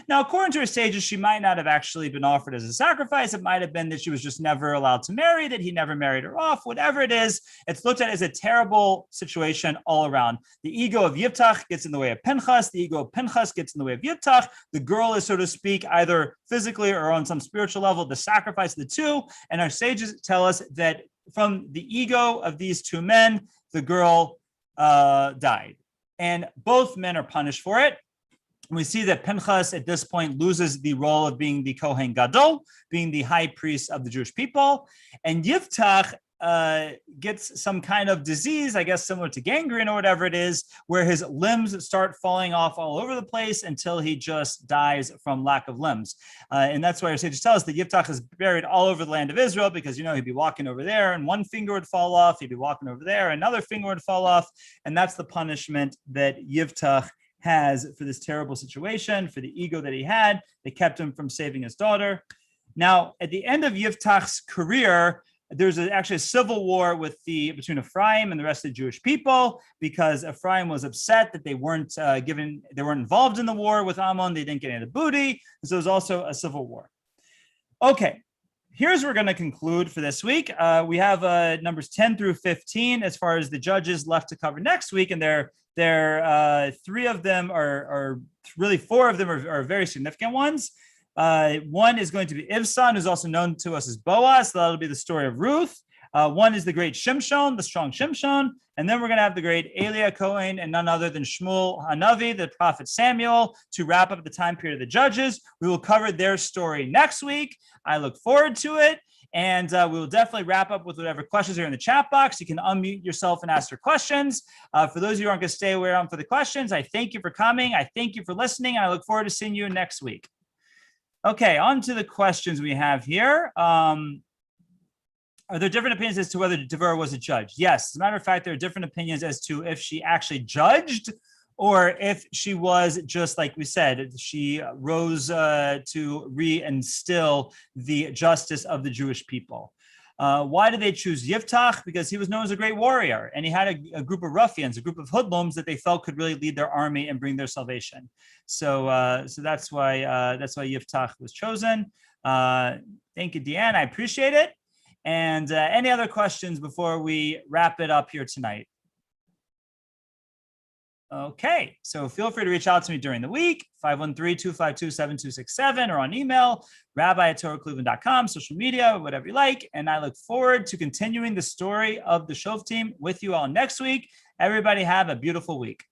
Speaker 1: Now, according to her sages, she might not have actually been offered as a sacrifice. It might have been that she was just never allowed to marry, that he never married her off. Whatever it is, it's looked at as a terrible situation all around. The ego of Yiftach gets in the way of Pinchas. The ego of Pinchas gets in the way of Yiftach. The girl is, so to speak, either physically or on some spiritual level, the sacrifice of the two. And our sages tell us that from the ego of these two men, the girl died. And both men are punished for it. We see that Pinchas at this point loses the role of being the Kohen Gadol, being the high priest of the Jewish people. And Yiftach gets some kind of disease, I guess similar to gangrene or whatever it is, where his limbs start falling off all over the place until he just dies from lack of limbs. And that's why our sages tell us that Yiftach is buried all over the land of Israel, because, you know, he'd be walking over there and one finger would fall off. He'd be walking over there, another finger would fall off. And that's the punishment that Yiftach has for this terrible situation, for the ego that he had that kept him from saving his daughter. Now, at the end of Yiftach's career, there's actually a civil war between Ephraim and the rest of the Jewish people, because Ephraim was upset that they weren't involved in the war with Ammon. They didn't get any of the booty. So there's also a civil war. Okay, here's where we're going to conclude for this week. We have numbers 10 through 15 as far as the judges left to cover next week, and three of them are really, four of them are very significant ones. One is going to be Ibsan, who's also known to us as Boaz. So that'll be the story of Ruth. One is the great Shimshon, the strong Shimshon. And then we're going to have the great Elia Cohen and none other than Shmuel Hanavi, the prophet Samuel, to wrap up the time period of the judges. We will cover their story next week. I look forward to it. And we will definitely wrap up with whatever questions are in the chat box. You can unmute yourself and ask your questions. For those of you who aren't going to stay around for the questions, I thank you for coming. I thank you for listening. And I look forward to seeing you next week. Okay, on to the questions we have here. Are there different opinions as to whether Devorah was a judge? Yes, as a matter of fact, there are different opinions as to if she actually judged or if she was just, like we said, she rose to reinstill the justice of the Jewish people. Why did they choose Yiftach? Because he was known as a great warrior, and he had a group of ruffians, a group of hoodlums that they felt could really lead their army and bring their salvation. So that's why Yiftach was chosen. Thank you, Deanne. I appreciate it. And any other questions before we wrap it up here tonight? Okay, so feel free to reach out to me during the week, 513-252-7267, or on email, rabbi@torahcleveland.com, social media, whatever you like. And I look forward to continuing the story of the Shoftim with you all next week. Everybody have a beautiful week.